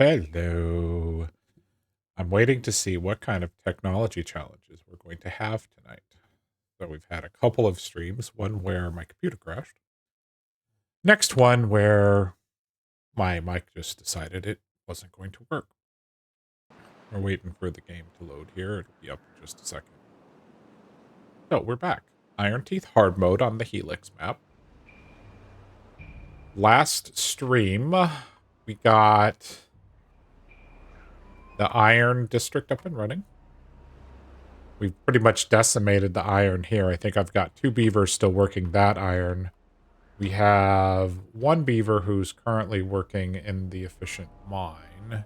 Hello. I'm waiting to see what kind of technology challenges we're going to have tonight. So we've had a couple of streams, one where my computer crashed. Next one where my mic just decided it wasn't going to work. We're waiting for the game to load here. It'll be up in just a second. So we're back. Ironteeth hard mode on the Helix map. Last stream, we got the Iron District up and running. We've pretty much decimated the iron here. I think I've got 2 beavers still working that iron. We have 1 beaver who's currently working in the efficient mine.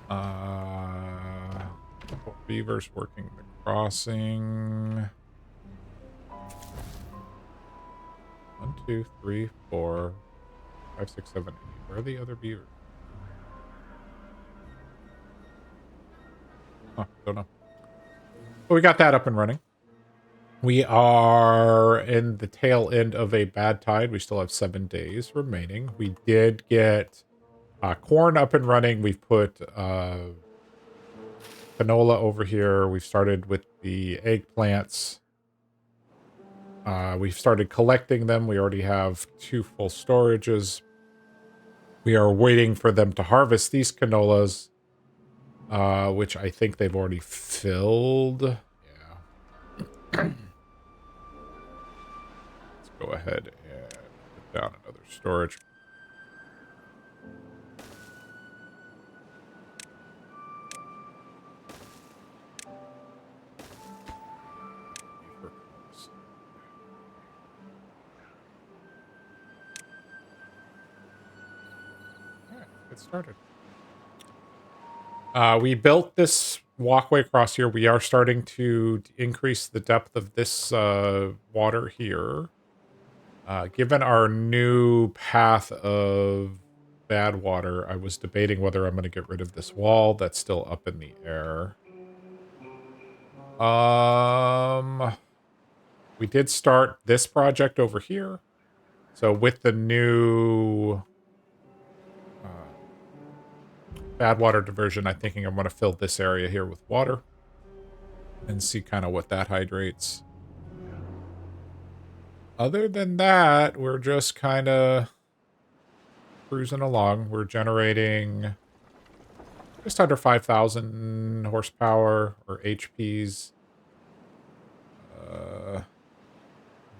4 beavers working the crossing. 1, 2, 3, 4, 5, 6, 7, 8. Where are the other beavers? Oh, don't know. But we got that up and running. We are in the tail end of a bad tide. We still have 7 days remaining. We did get corn up and running. We've put canola over here. We've started with the eggplants. We've started collecting them. We already have 2 full storages. We are waiting for them to harvest these canolas, which I think they've already filled. Yeah. Let's go ahead and put down another storage. Get started. We built this walkway across here. We are starting to increase the depth of this water here. Given our new path of bad water, I was debating whether I'm going to get rid of this wall that's still up in the air. We did start this project over here. So with the new bad water diversion, I'm thinking I'm going to fill this area here with water and see kind of what that hydrates. Other than that, we're just kind of cruising along. We're generating just under 5,000 horsepower or HPs.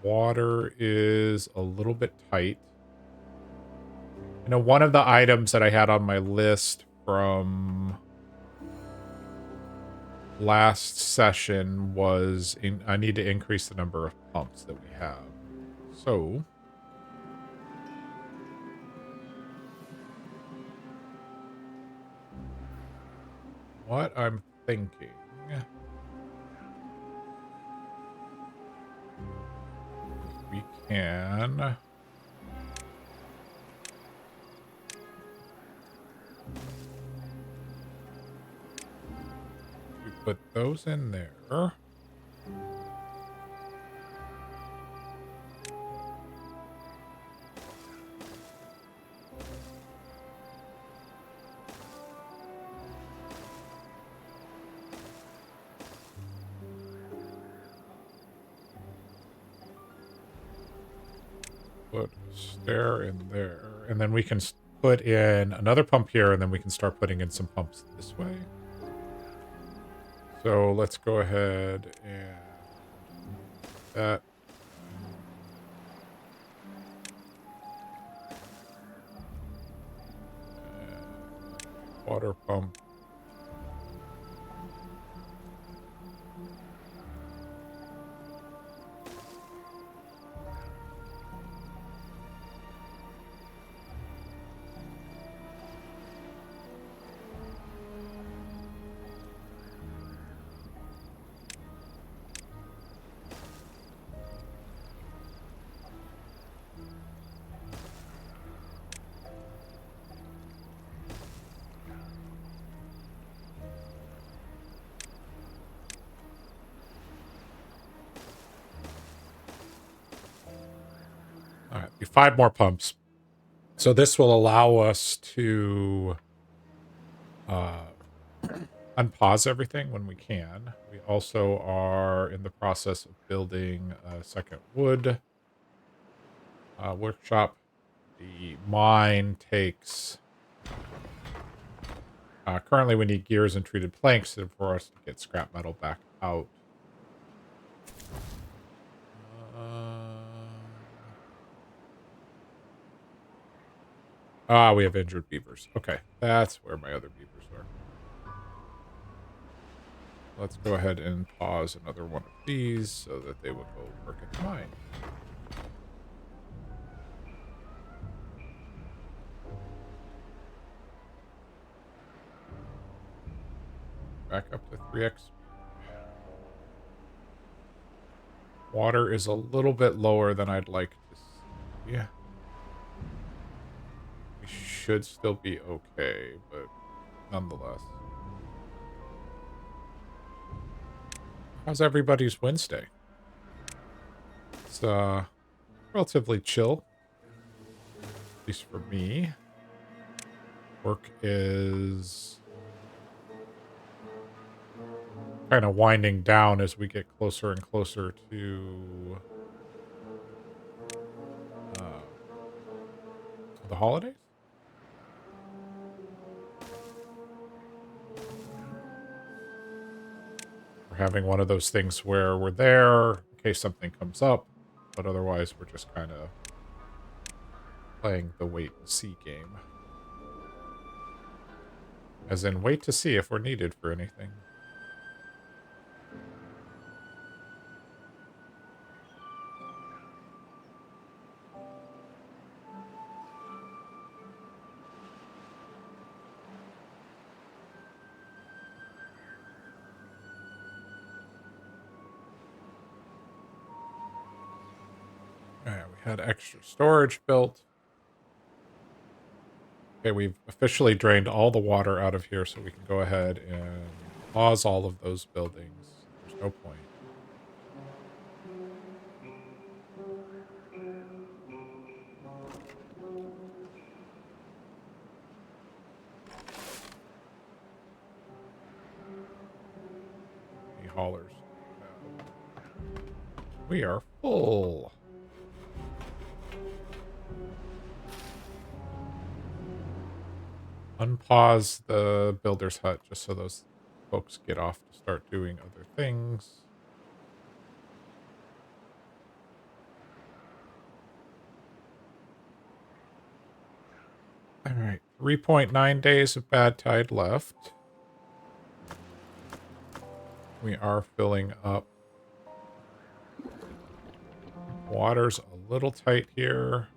Water is a little bit tight. You know, one of the items that I had on my list from last session was I need to increase the number of pumps that we have. So what I'm thinking, we can put those in there. Put a stair in there, and then we can put in another pump here, and then we can start putting in some pumps this way. So let's go ahead and that. Water pump. All right, 5 more pumps. So this will allow us to unpause everything when we can. We also are in the process of building a second wood workshop. The mine takes... currently we need gears and treated planks for us to get scrap metal back out. We have injured beavers. Okay, that's where my other beavers are. Let's go ahead and pause another one of these so that they will go work at the mine. Back up to 3x. Water is a little bit lower than I'd like to see. Yeah. We should still be okay, but nonetheless. How's everybody's Wednesday? It's relatively chill. At least for me. Work is kind of winding down as we get closer and closer to the holidays. We're having one of those things where we're there in case something comes up, but otherwise we're just kind of playing the wait and see game. As in, wait to see if we're needed for anything. Alright, we had extra storage built. Okay, we've officially drained all the water out of here, so we can go ahead and pause all of those buildings. There's no point. The haulers. We are full. Unpause the builder's hut just so those folks get off to start doing other things. All right, 3.9 days of bad tide left. We are filling up. Water's a little tight here.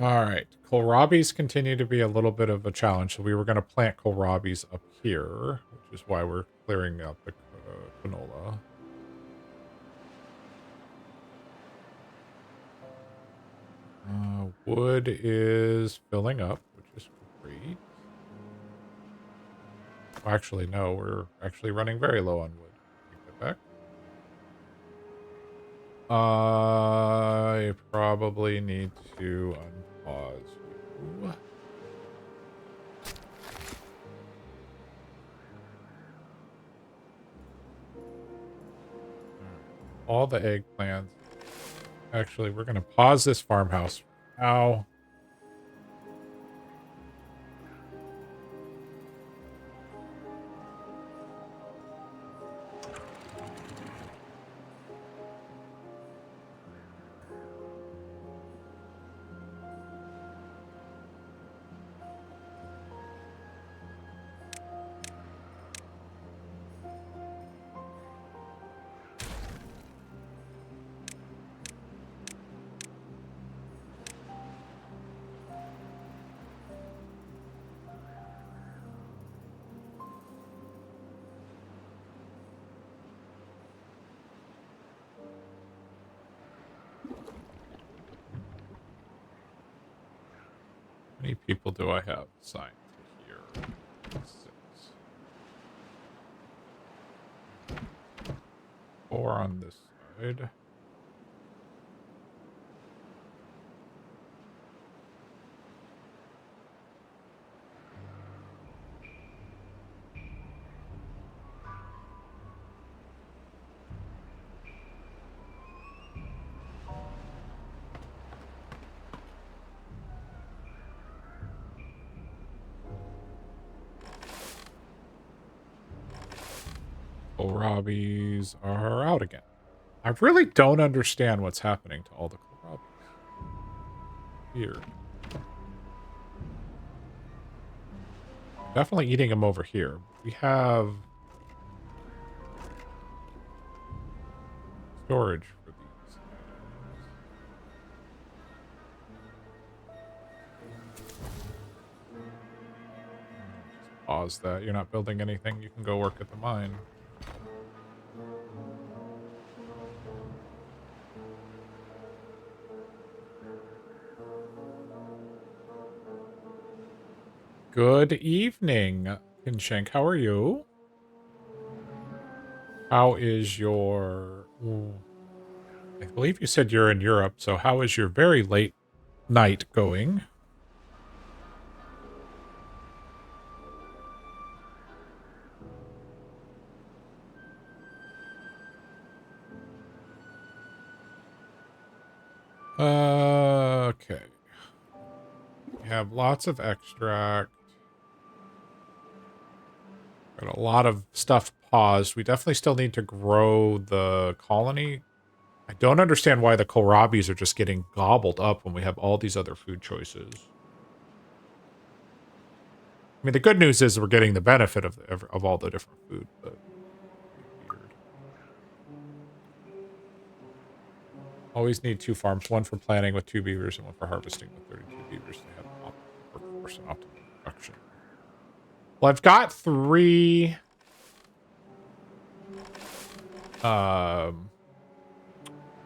All right. Kohlrabies continue to be a little bit of a challenge. So we were going to plant kohlrabies up here, which is why we're clearing out the canola. Wood is filling up, which is great. Actually, no, we're actually running very low on wood. Take that back. I probably need to unpause you. All the eggplants. Actually, we're going to pause this farmhouse now. many people do I have assigned to here? 6. 4 on this side. Kohlrabies are out again. I really don't understand what's happening to all the kohlrabies. Weird. Definitely eating them over here. We have storage for these items. Just pause that. You're not building anything. You can go work at the mine. Good evening, Pinshank. How are you? How is your... I believe you said you're in Europe, so how is your very late night going? Okay. We have lots of extract. Got a lot of stuff paused. We definitely still need to grow the colony. I don't understand why the kohlrabis are just getting gobbled up when we have all these other food choices. I mean, the good news is we're getting the benefit of all the different food, but weird. Always need 2 farms, one for planting with 2 beavers and one for harvesting with 32 beavers to have optimal workforce and optimal production. Well, I've got 3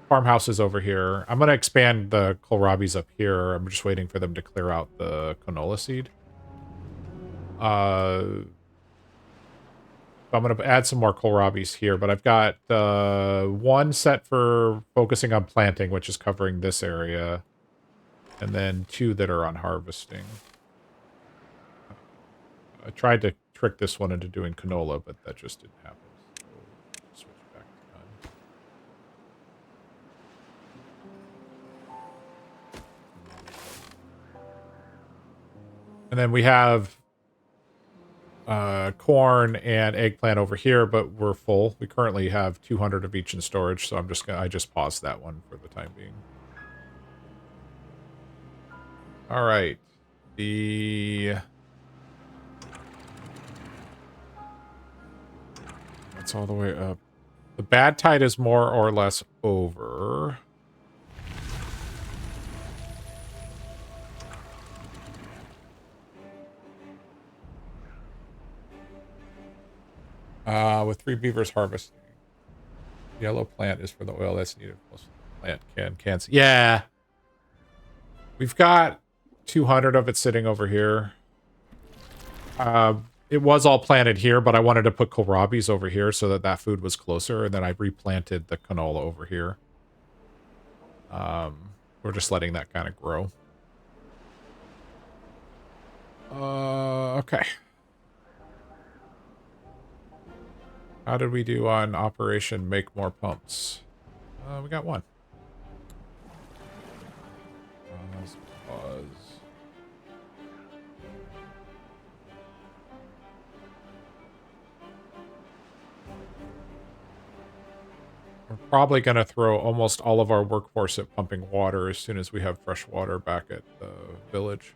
farmhouses over here. I'm going to expand the kohlrabis up here. I'm just waiting for them to clear out the canola seed. I'm going to add some more kohlrabis here, but I've got 1 set for focusing on planting, which is covering this area, and then 2 that are on harvesting. I tried to trick this one into doing canola, but that just didn't happen. So switch back to done. And then we have corn and eggplant over here, but we're full. We currently have 200 of each in storage, so I just paused that one for the time being. All right. That's all the way up. The bad tide is more or less over. With 3 beavers harvesting. Yellow plant is for the oil that's needed. Most plant cans. Yeah. We've got 200 of it sitting over here. It was all planted here, but I wanted to put kohlrabis over here so that food was closer, and then I replanted the canola over here. We're just letting that kind of grow. Okay. How did we do on Operation Make More Pumps? We got 1. Pause. We're probably going to throw almost all of our workforce at pumping water as soon as we have fresh water back at the village.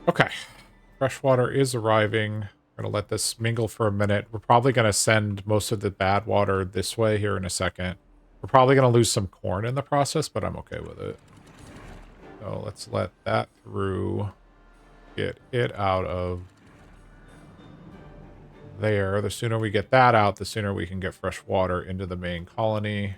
Okay. Fresh water is arriving. I'm going to let this mingle for a minute. We're probably going to send most of the bad water this way here in a second. We're probably going to lose some corn in the process, but I'm okay with it. So let's let that through. Get it out of there. The sooner we get that out, the sooner we can get fresh water into the main colony.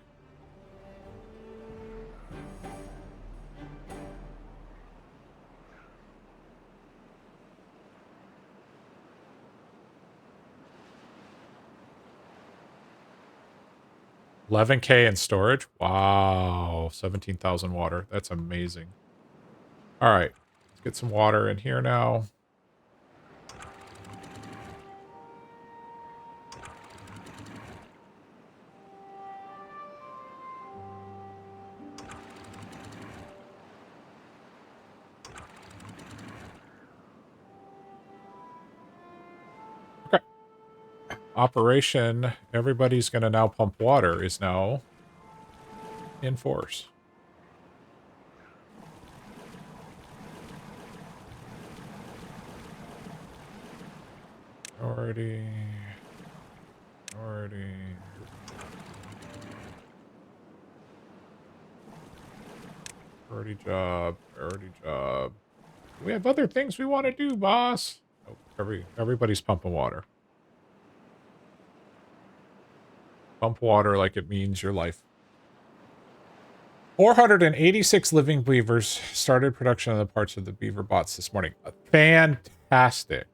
$11K in storage. Wow. 17,000 water. That's amazing. All right. Let's get some water in here now. Okay. Operation. Everybody's going to now pump water is now in force. Already. Priority job. Priority job. We have other things we want to do, boss. Oh, everybody's pumping water. Pump water like it means your life. 486 living beavers started production of the parts of the beaver bots this morning. Fantastic.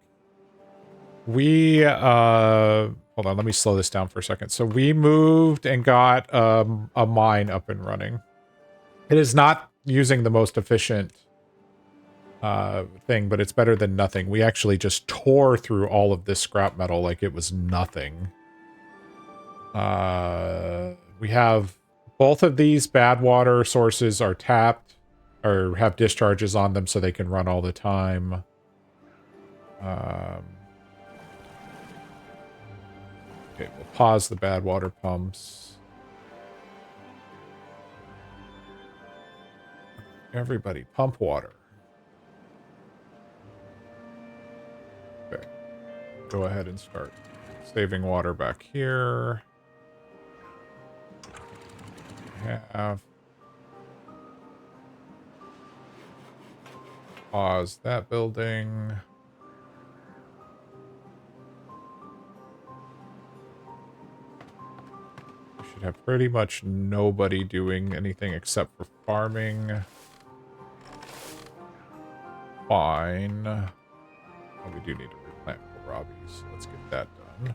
We hold on, let me slow this down for a second. So we moved and got a mine up and running. It is not using the most efficient thing, but it's better than nothing. We actually just tore through all of this scrap metal like it was nothing. We have both of these bad water sources are tapped or have discharges on them so they can run all the time. Okay, we'll pause the bad water pumps. Everybody, pump water. Okay. Go ahead and start saving water back here. Have pause that building. We should have pretty much nobody doing anything except for farming. Fine. Oh, we do need to replant kohlrabi, so let's get that done.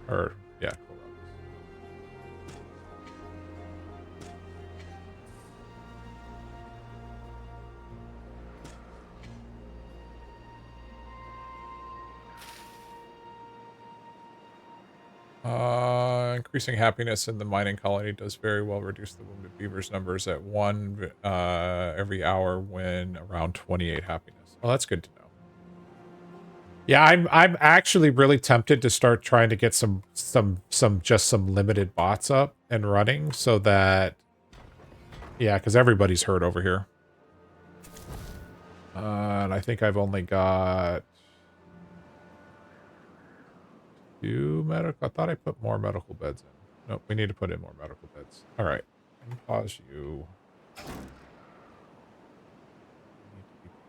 Or, yeah, kohlrabi. Increasing happiness in the mining colony does very well reduce the wounded beavers numbers at 1 every hour when around 28 happiness. Well, that's good to know. Yeah, I'm actually really tempted to start trying to get some limited bots up and running so that, yeah, because everybody's hurt over here. And I think I've only got 2 medical. I thought I put more medical beds in. Nope, we need to put in more medical beds. All right, pause you.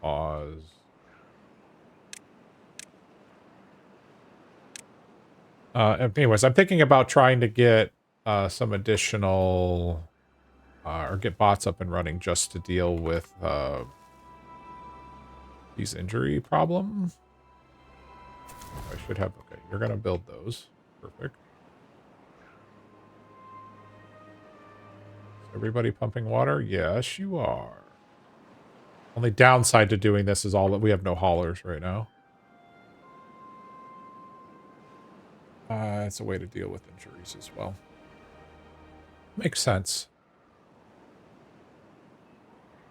Pause. Anyways, I'm thinking about trying to get some additional or get bots up and running just to deal with these injury problems. I should have. Okay, you're gonna build those. Perfect. Is everybody pumping water? Yes, you are. Only downside to doing this is all that we have no haulers right now. It's a way to deal with injuries as well. Makes sense.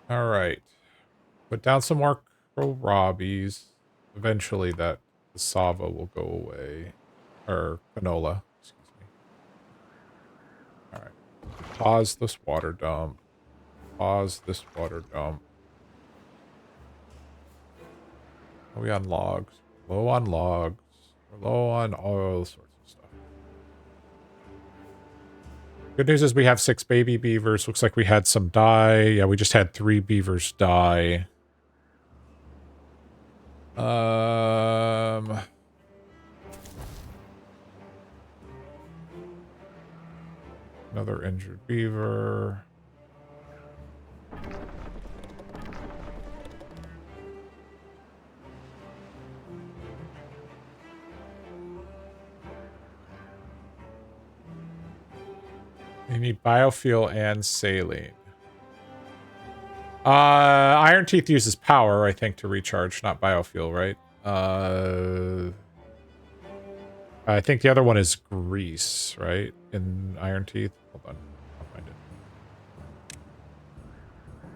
All right. Put down some more kohlrabis. Eventually that cassava will go away. Or canola. Excuse me. All right. Pause this water dump. Pause this water dump. Are we on logs? Low on logs. We're low on all sorts of stuff. Good news is we have 6 baby beavers. Looks like we had some die. Yeah, we just had 3 beavers die. Another injured beaver. You need biofuel and saline. Ironteeth uses power, I think, to recharge, not biofuel, right? I think the other one is grease, right? In Ironteeth. Hold on, I'll find it.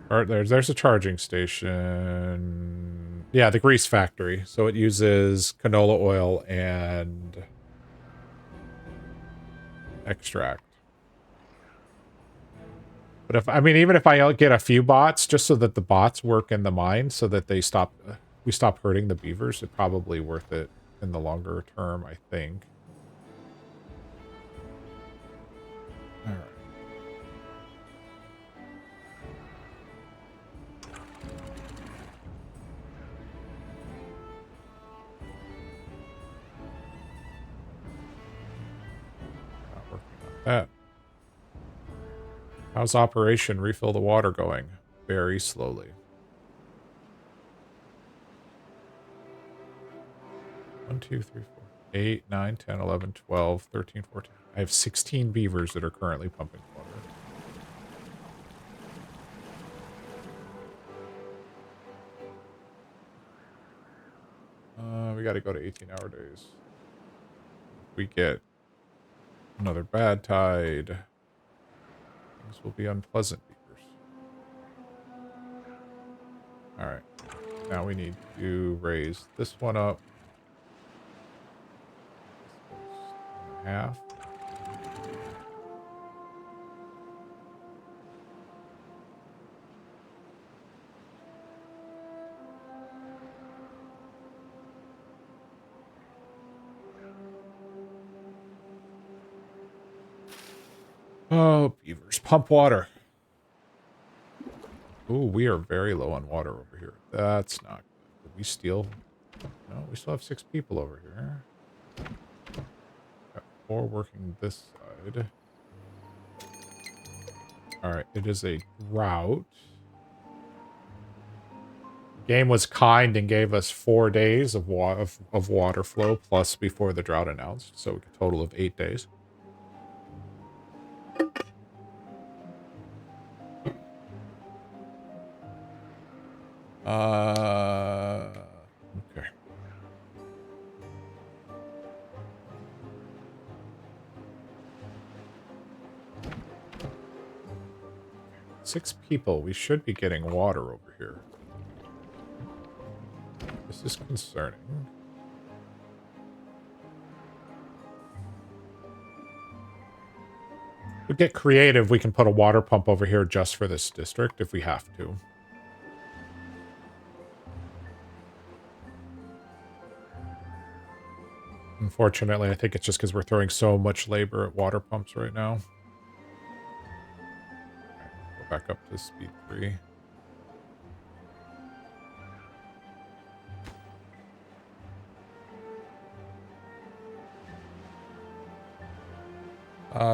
Or there's a charging station. Yeah, the grease factory. So it uses canola oil and extract. But even if I get a few bots, just so that the bots work in the mine, so that we stop hurting the beavers, it's probably worth it in the longer term, I think. All right. Not working on that. How's Operation Refill the Water going? Very slowly. 1, 2, 3, 4, 8, 9, 10, 11, 12, 13, 14. I have 16 beavers that are currently pumping water. We got to go to 18-hour days. If we get another bad tide, things will be unpleasant, beavers. All right. Now we need to raise this one up. Half. Oh, beavers. Pump water. Ooh, we are very low on water over here. That's not good. Did we steal? No, we still have 6 people over here. Got 4 working this side. Alright, it is a drought. Game was kind and gave us 4 days of water flow plus before the drought announced, so a total of 8 days. Okay. 6 people. We should be getting water over here. This is concerning. We get creative. We can put a water pump over here just for this district if we have to. Unfortunately, I think it's just because we're throwing so much labor at water pumps right now. Go back up to speed 3.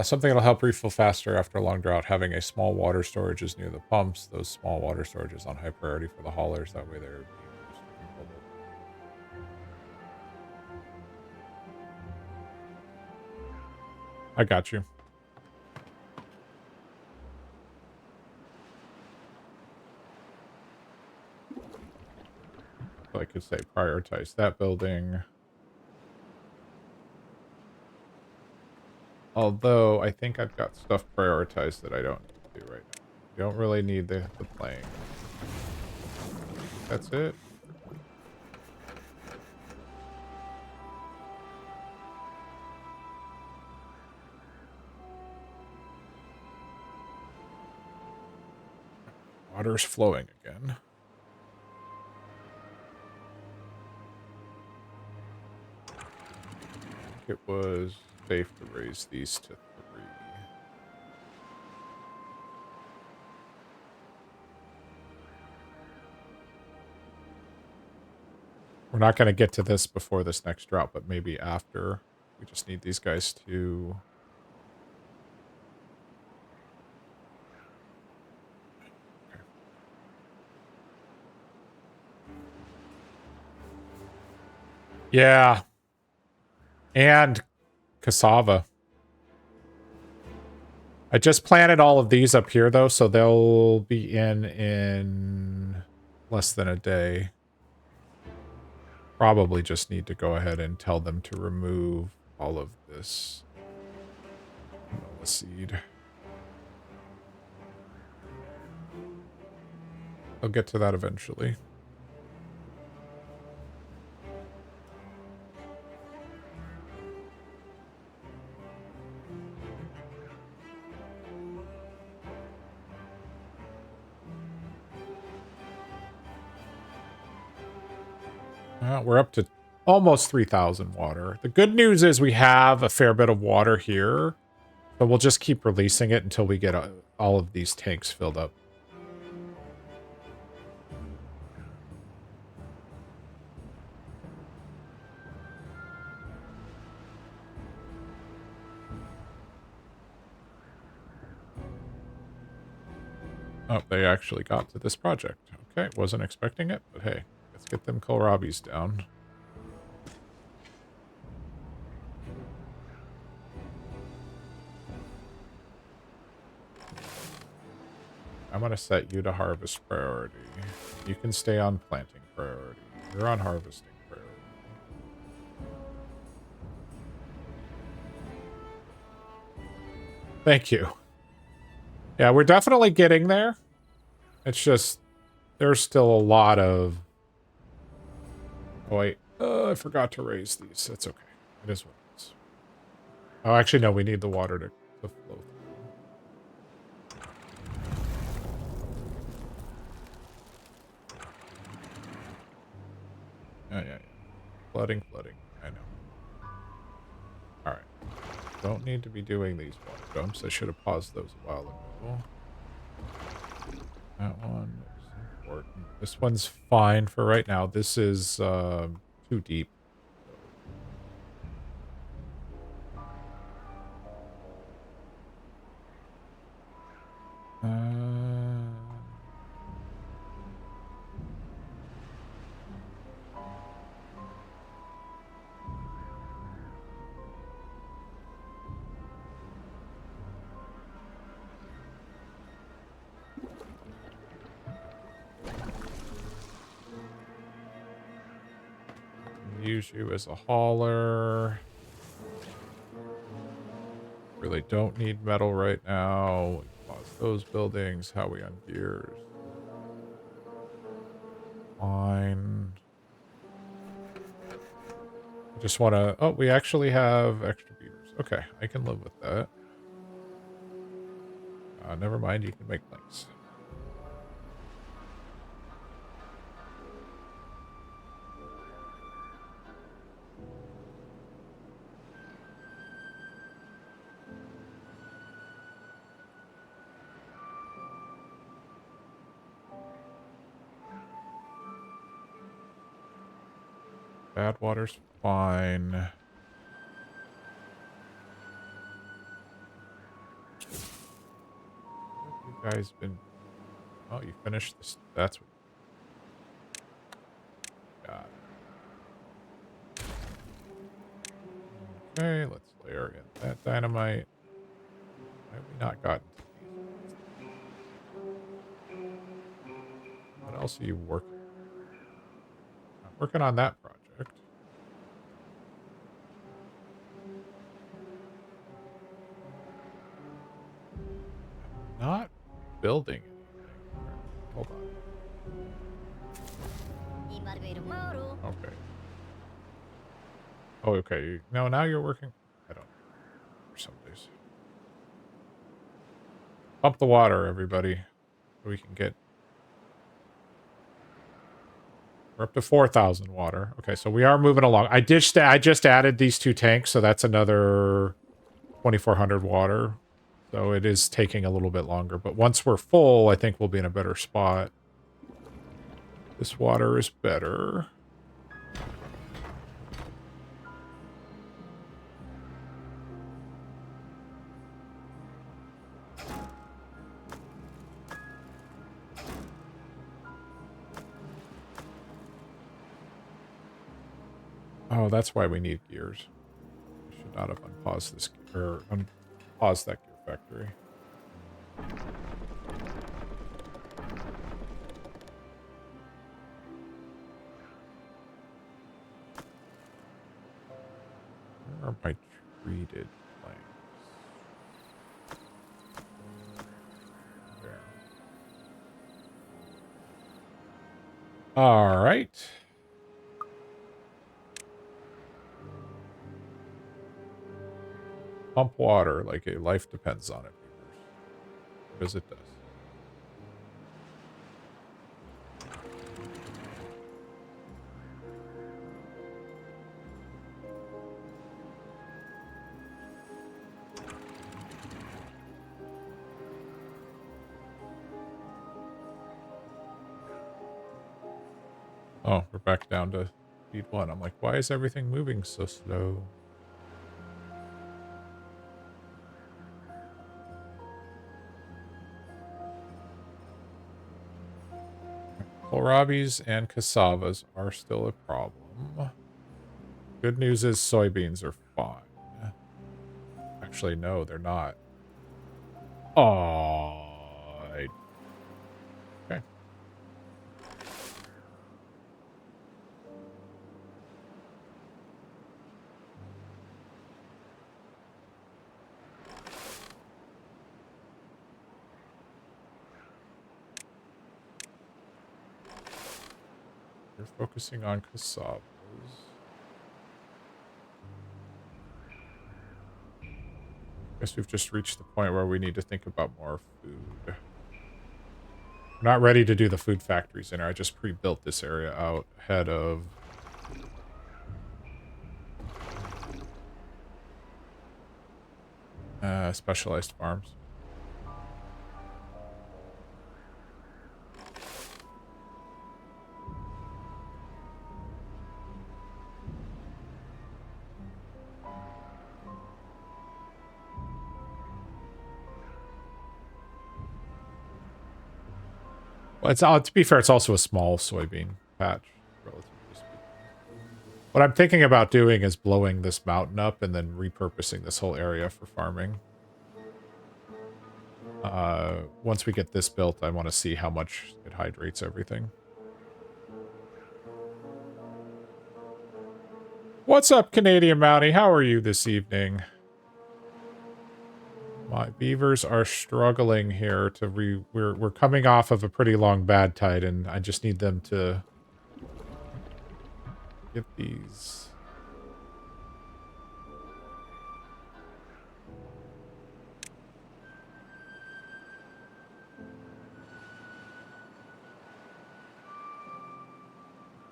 Something that'll help refill faster after a long drought. Having a small water storages near the pumps. Those small water storages on high priority for the haulers. That way they're I got you. So I could say prioritize that building. Although, I think I've got stuff prioritized that I don't need to do right now. You don't really need the plane. That's it. Water's flowing again. it was safe to raise these to 3. We're not going to get to this before this next drought, but maybe after. We just need these guys to... Okay. Yeah. And cassava. I just planted all of these up here, though, so they'll be in less than a day. Probably just need to go ahead and tell them to remove all of this canola seed. I'll get to that eventually. We're up to almost 3,000 water. The good news is we have a fair bit of water here, but we'll just keep releasing it until we get all of these tanks filled up. Oh, they actually got to this project. Okay, wasn't expecting it, but hey, let's get them kohlrabis down. I'm going to set you to harvest priority. You can stay on planting priority. You're on harvesting priority. Thank you. Yeah, we're definitely getting there. It's just, there's still a lot of... Oh, wait. I forgot to raise these. That's okay. It is what it is. Oh, actually, no, we need the water to flow through. Yeah. Flooding. I know. Alright. Don't need to be doing these water dumps. I should have paused those a while ago. That one is important. This one's fine for right now. This is too deep. Use you as a hauler. Really don't need metal right now. Pause those buildings. How are we on gears? Fine. I just want to... Oh, we actually have extra beavers. Okay, I can live with that. Never mind, you can make planks. Bad water's fine. What have you guys been... Oh, you finished this. That's what... Got it. Okay, let's layer in that dynamite. Why have we not gotten to these? What else are you working on? I'm working on that project. Not building anything. Hold on. Okay. Oh, okay. No, now you're working. I don't know. For some days. Pump the water, everybody. So we can get... We're up to 4,000 water. Okay, so we are moving along. I just added these 2 tanks, so that's another 2,400 water. So it is taking a little bit longer. But once we're full, I think we'll be in a better spot. This water is better. Oh, that's why we need gears. I should not have unpaused this or unpaused that gear factory. Where are my treated planks? There. All right. Pump water like a life depends on it, beavers. Because it does. Oh, we're back down to speed 1. I'm like, why is everything moving so slow? Kohlrabis and cassavas are still a problem. Good news is soybeans are fine. Actually, no, they're not. Oh, okay. You're focusing on cassavas. Guess we've just reached the point where we need to think about more food. We're not ready to do the food factories in here. I just pre-built this area out ahead of specialized farms. Well, it's to be fair, it's also a small soybean patch, relatively speaking. What I'm thinking about doing is blowing this mountain up and then repurposing this whole area for farming. Once we get this built, I want to see how much it hydrates everything. What's up, Canadian Mountie? How are you this evening? My beavers are struggling here to we're coming off of a pretty long bad tide, and I just need them to get these.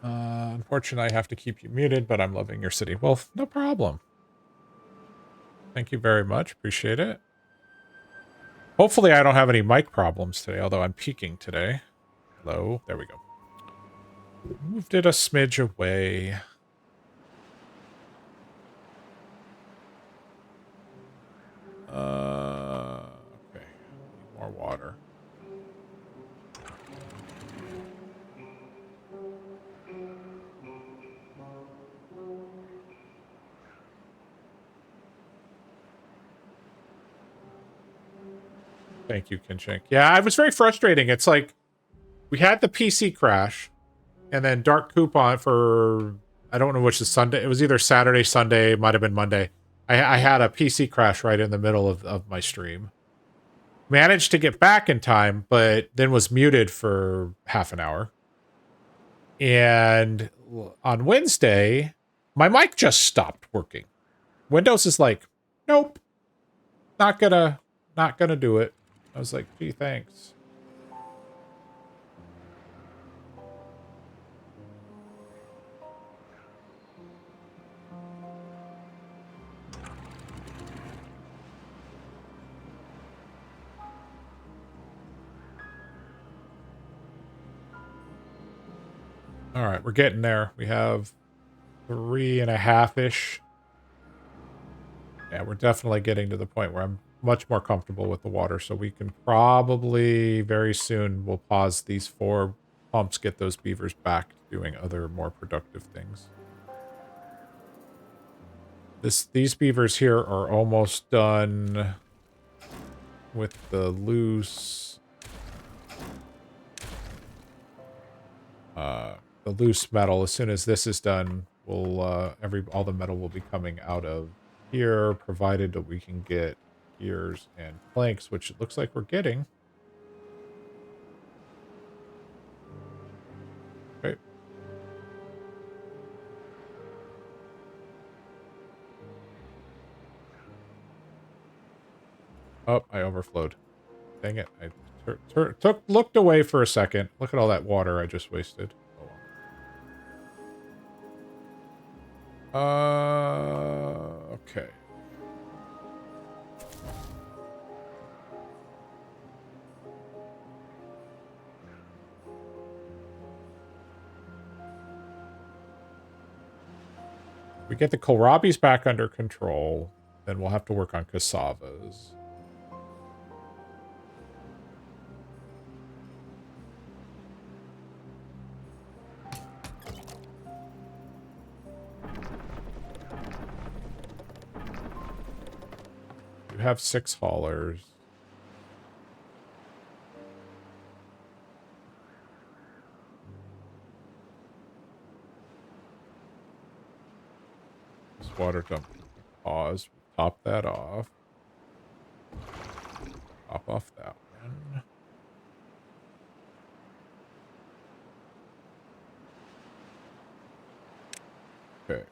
Unfortunately, I have to keep you muted, but I'm loving your city. Well, no problem. Thank you very much. Appreciate it. Hopefully, I don't have any mic problems today, although I'm peaking today. Hello. There we go. Moved it a smidge away. Okay. Need more water. Thank you, Kinchink. Yeah, it was very frustrating. It's like we had the PC crash, and then Dark Coupon for I don't know which is Sunday. It was either Saturday, Sunday, might have been Monday. I had a PC crash right in the middle of my stream. Managed to get back in time, but then was muted for half an hour. And on Wednesday, my mic just stopped working. Windows is like, nope, not gonna do it. I was like, gee, thanks. All right, we're getting there. We have 3.5-ish. Yeah, we're definitely getting to the point where I'm much more comfortable with the water, so we can probably very soon we'll pause these 4 pumps, get those beavers back to doing other more productive things. These beavers here are almost done with the loose metal. As soon as this is done, we'll all the metal will be coming out of here, provided that we can get gears and planks, which it looks like we're getting. Okay. Oh, I overflowed. Dang it. I looked away for a second. Look at all that water I just wasted. Oh well. Okay. We get the kohlrabis back under control, then we'll have to work on cassavas. You have 6 haulers. This water dump can be paused. Top that off. Top off that one. Okay.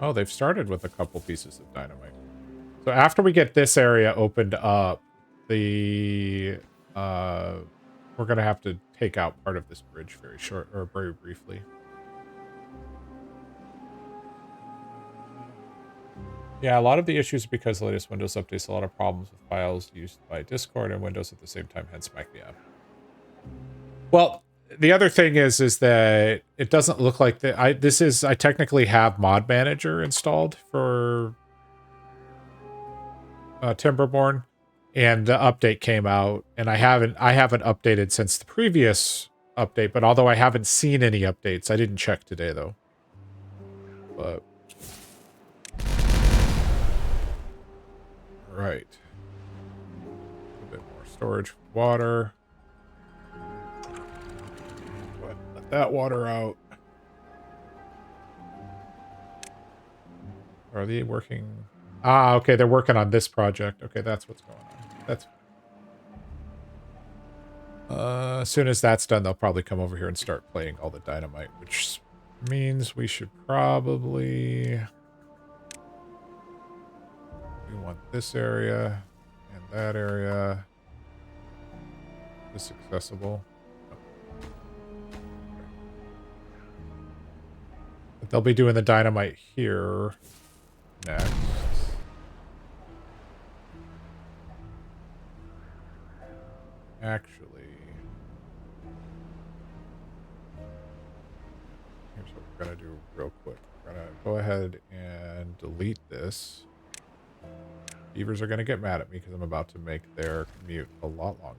Oh, they've started with a couple pieces of dynamite. So after we get this area opened up, we're gonna have to take out part of this bridge very briefly. Yeah, a lot of the issues are because the latest Windows updates a lot of problems with files used by Discord and Windows at the same time, hence smack me up. Well, the other thing is that it doesn't look like that. I technically have Mod Manager installed for Timberborn, and the update came out, and I haven't updated since the previous update. But although I haven't seen any updates, I didn't check today though. But right, a bit more storage for water. Let that water out. Are they working? Ah, okay, they're working on this project. Okay, that's what's going on. That's as soon as that's done, they'll probably come over here and start playing all the dynamite, which means we should probably we want this area and that area. This accessible. Oh. Okay. But they'll be doing the dynamite here next. Actually, here's what we're gonna do real quick. We're gonna go ahead and delete this. Beavers are gonna get mad at me because I'm about to make their commute a lot longer.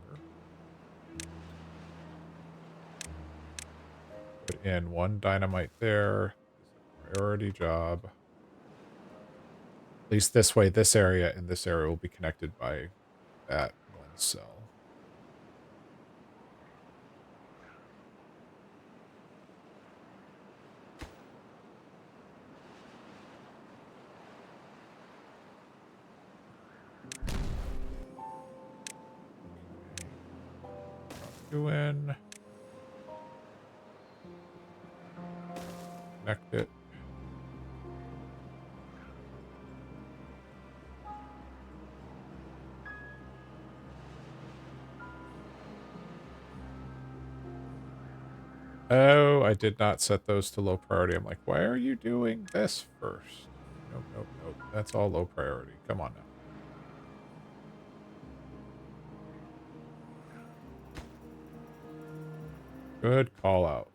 Put in 1 dynamite there. It's a priority job. At least this way, this area and this area will be connected by that 1 cell. Doing. Connect it. Oh, I did not set those to low priority. I'm like, why are you doing this first? Nope, nope, nope. That's all low priority. Come on now. Good call out.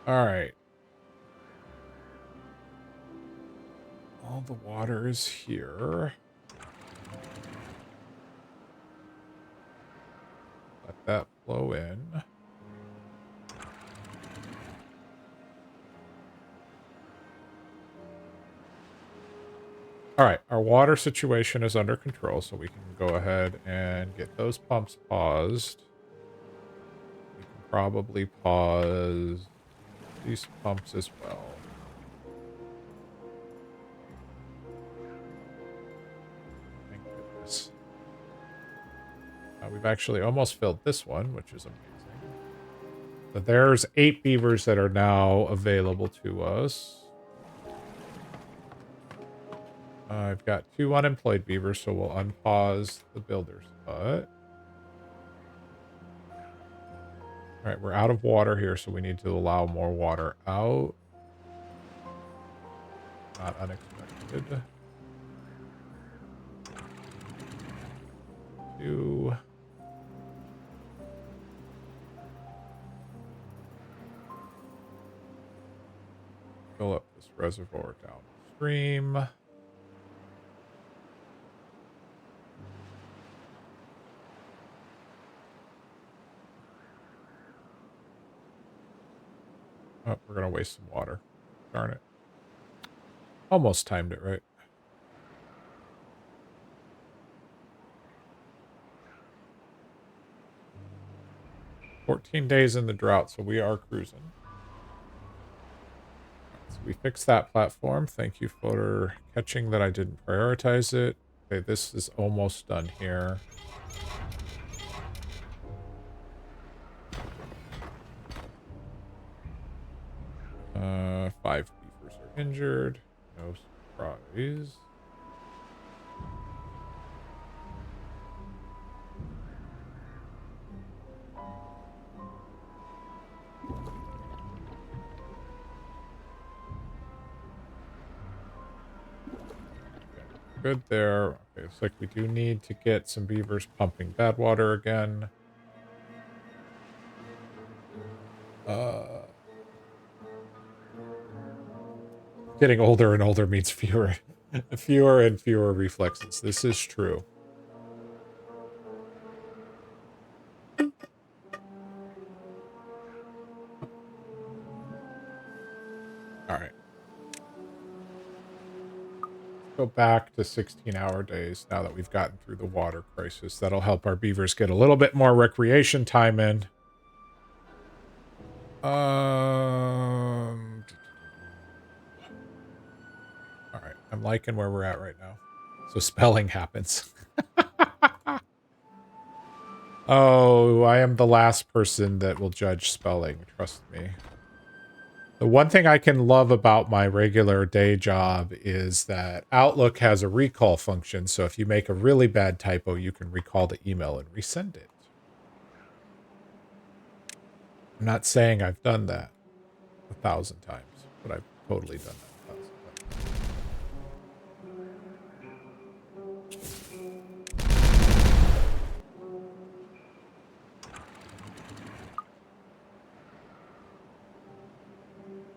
All right. All the water is here. Let that flow in. All right, our water situation is under control, so we can go ahead and get those pumps paused. We can probably pause these pumps as well. Thank goodness. We've actually almost filled this one, which is amazing. So there's 8 beavers that are now available to us. I've got 2 unemployed beavers, so we'll unpause the builder's hut. All right, we're out of water here, so we need to allow more water out. Not unexpected. 2. Fill up this reservoir downstream. Oh, we're going to waste some water. Darn it. Almost timed it right. "14 days in the drought, so we are cruising." So we fixed that platform. Thank you for catching that I didn't prioritize it. Okay, this is almost done here. Five beavers are injured. No surprise. Good there. Okay, looks like we do need to get some beavers pumping bad water again. Getting older and older means fewer and fewer reflexes. This is true. All right. Go back to 16-hour days now that we've gotten through the water crisis. That'll help our beavers get a little bit more recreation time in. All right, I'm liking where we're at right now. So spelling happens. Oh, I am the last person that will judge spelling, trust me. The one thing I can love about my regular day job is that Outlook has a recall function, so if you make a really bad typo, you can recall the email and resend it. I'm not saying I've done that 1,000 times, but I've totally done that 1,000 times.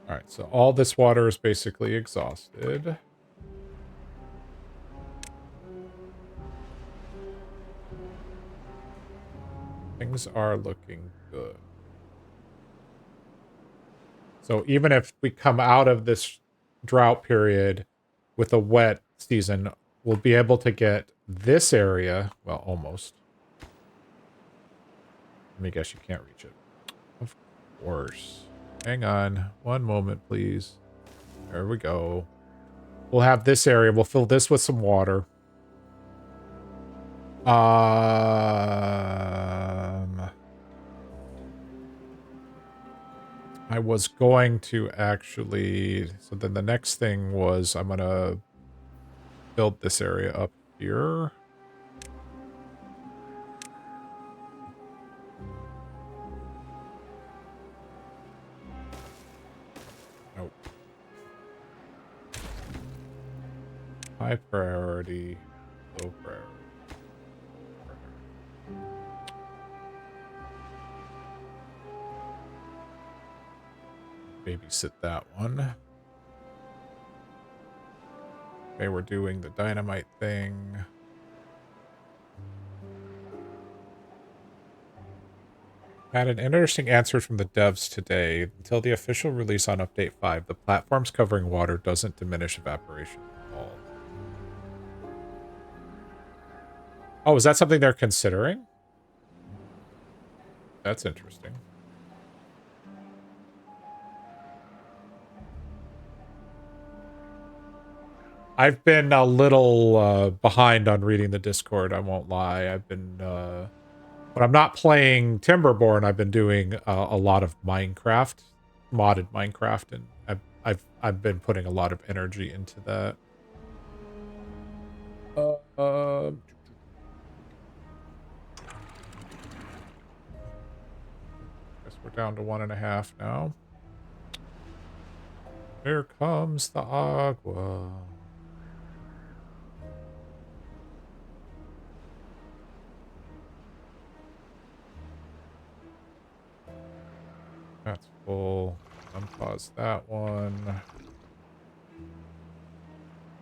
All right, so all this water is basically exhausted. Things are looking good. So even if we come out of this drought period with a wet season, we'll be able to get this area, well, almost. Let me guess you can't reach it. Of course. Hang on. One moment, please. There we go. We'll have this area. We'll fill this with some water. I was going to actually... So then the next thing was I'm going to build this area up here. High priority, low priority. Babysit that one. Okay, we're doing the dynamite thing. Had an interesting answer from the devs today. Until the official release on Update 5, the platforms covering water doesn't diminish evaporation at all. Oh, is that something they're considering? That's interesting. I've been a little behind on reading the Discord, I won't lie. I've been when I'm not playing Timberborn, I've been doing a lot of Minecraft, modded Minecraft, and I've been putting a lot of energy into that. Guess we're down to 1.5 now. Here comes the agua. That's full. Unpause that one.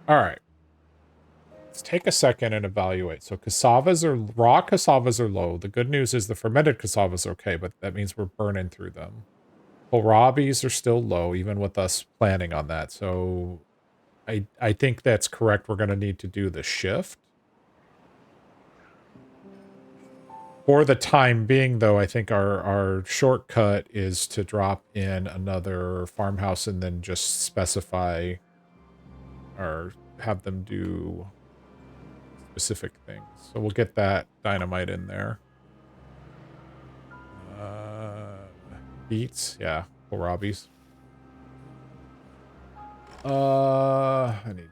All right. Let's take a second and evaluate. So raw cassavas are low. The good news is the fermented cassavas are okay, but that means we're burning through them. Kohlrabies are still low, even with us planning on that. So I think that's correct. We're going to need to do the shift. For the time being, though, I think our shortcut is to drop in another farmhouse and then just specify or have them do specific things. So we'll get that dynamite in there. Beets, yeah, kohlrabies. I need you.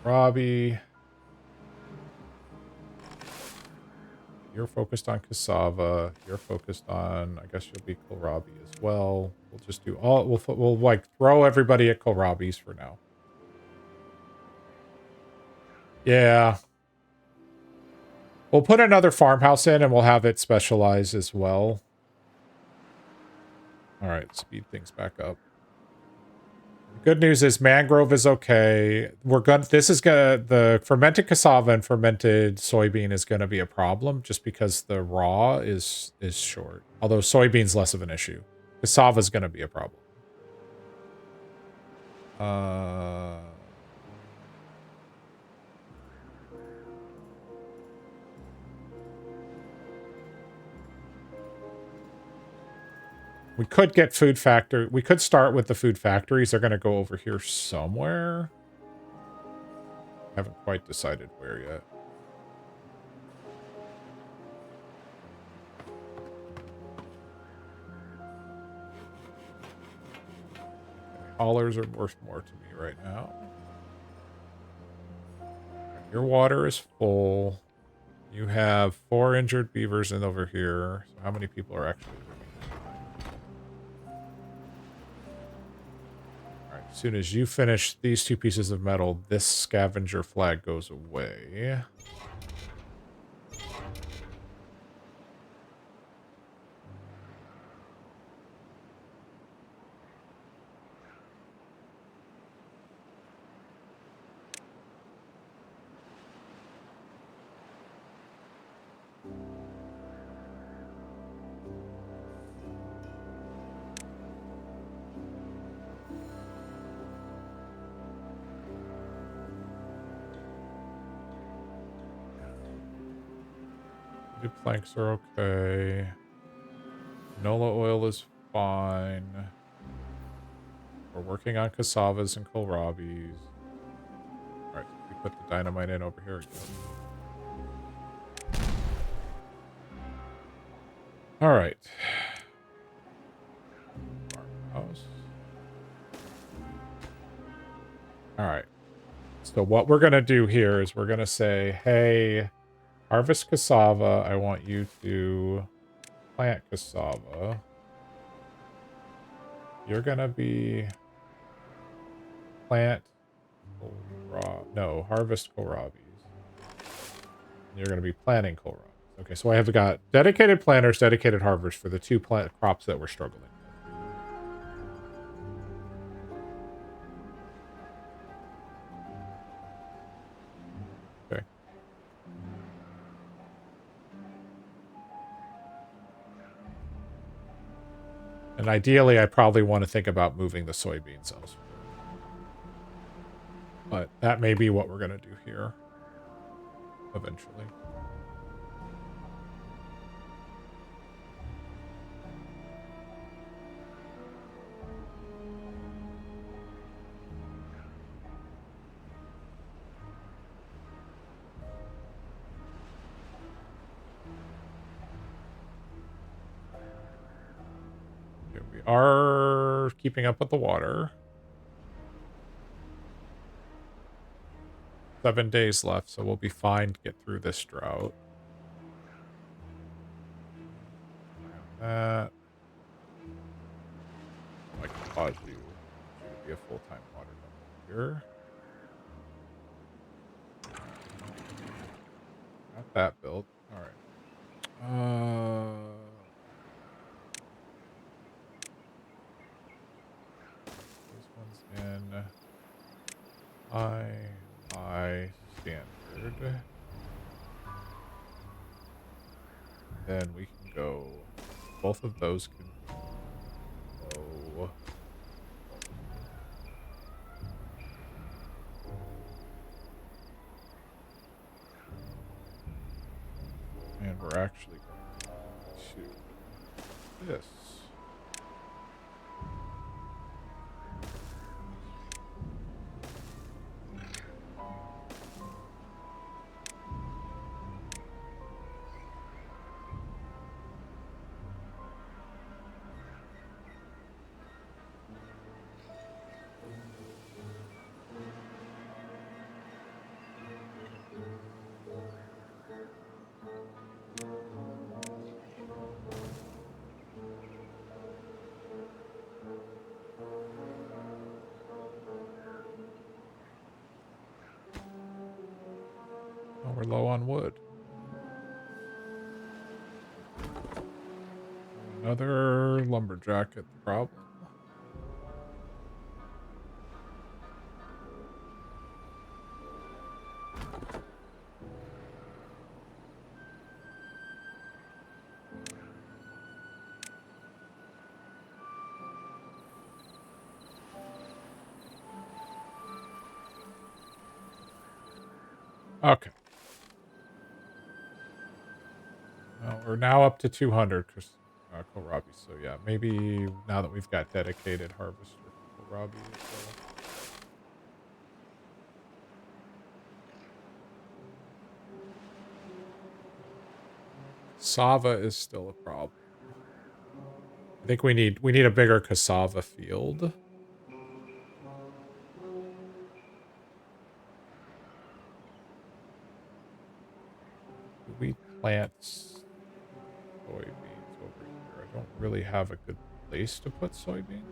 Robbie. You're focused on cassava. You're focused on, I guess you'll be kohlrabi as well. We'll just do all, we'll like throw everybody at kohlrabis for now. Yeah. We'll put another farmhouse in and we'll have it specialize as well. All right, speed things back up. The good news is mangrove is okay. The fermented cassava and fermented soybean is gonna be a problem just because the raw is short. Although soybean's less of an issue. Cassava is gonna be a problem. We could get food factory. We could start with the food factories. They're going to go over here somewhere. Haven't quite decided where yet. Haulers are worth more to me right now. Your water is full. You have 4 injured beavers in over here. So how many people are actually living? Alright, as soon as you finish these 2 pieces of metal, this scavenger flag goes away. Planks are okay. Canola oil is fine. We're working on cassavas and kohlrabis. Alright, we put the dynamite in over here again. Alright. Farmhouse. Alright. So what we're going to do here is we're going to say, hey, harvest cassava. I want you to plant cassava. You're going to be plant No, harvest kohlrabies. You're going to be planting kohlrabies. Okay, so I have got dedicated planters, dedicated harvest for the two plant crops that we're struggling with. Okay. And ideally, I probably want to think about moving the soybeans elsewhere. But that may be what we're going to do here eventually. Okay, we are keeping up with the water. 7 days left, so we'll be fine to get through this drought. That. I can pause you. You to be a full-time water dump here. Got that built. All right. This one's in high standard. Then we can go. Both of those can go. And we're actually going to this. Oh, we're low on wood. Another lumberjack at the problem. Okay. Well, we're now up to 200 kohlrabi. So yeah, maybe now that we've got dedicated harvester for kohlrabi. Cassava is still a problem. I think we need a bigger cassava field. Do we plant soybeans over here? I don't really have a good place to put soybeans.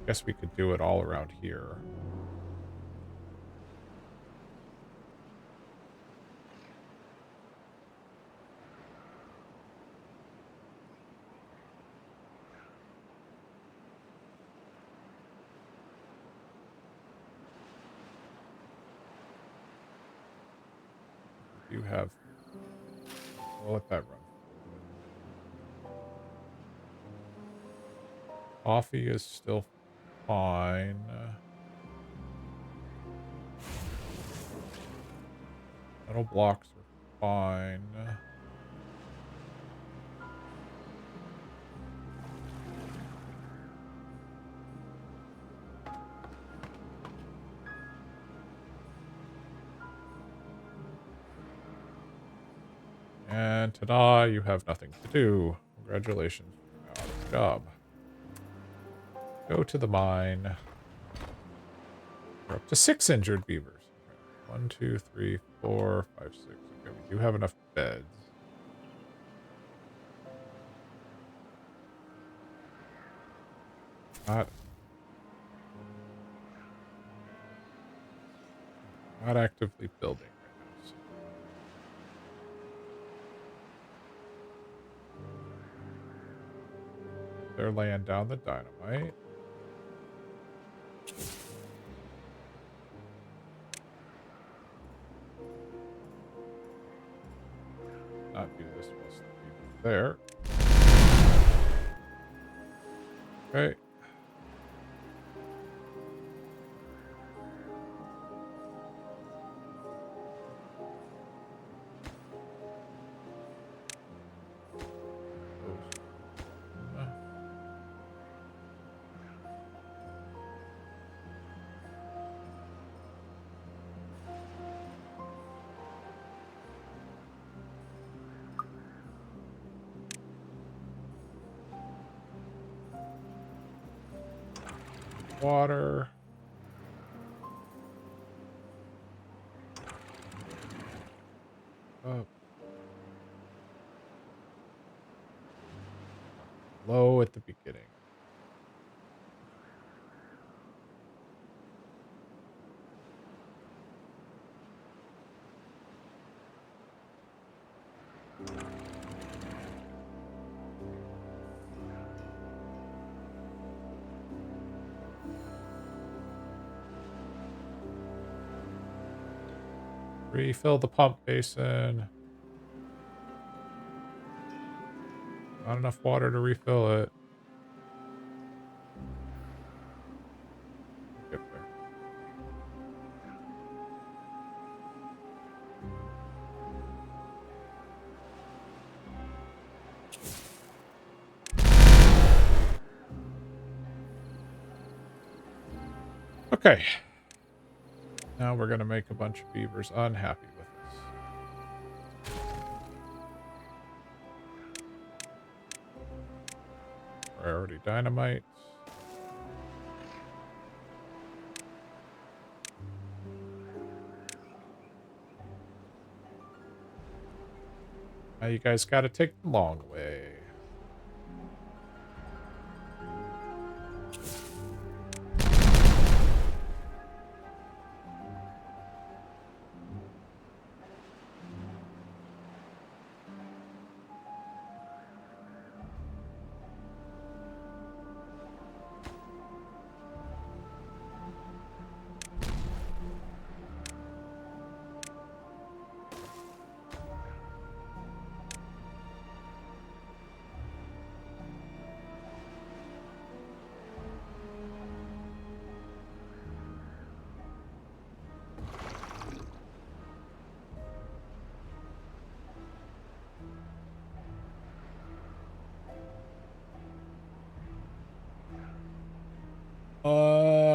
Guess we could do it all around here. You have. We'll let that run. Coffee is still fine. Metal blocks are fine. And ta-da, you have nothing to do. Congratulations, you're out of a job. Go to the mine. We're up to 6 injured beavers. Okay. 1, 2, 3, 4, 5, 6. Okay, we do have enough beds. Not Not actively building right now. So. They're laying down the dynamite. Not do this whilst the beaver's there. Okay. Water. Up. Low at the beginning. Refill the pump basin. Not enough water to refill it. Get there. Okay. Now we're going to make a bunch of beavers unhappy with us. Priority dynamite. Now you guys got to take the long way.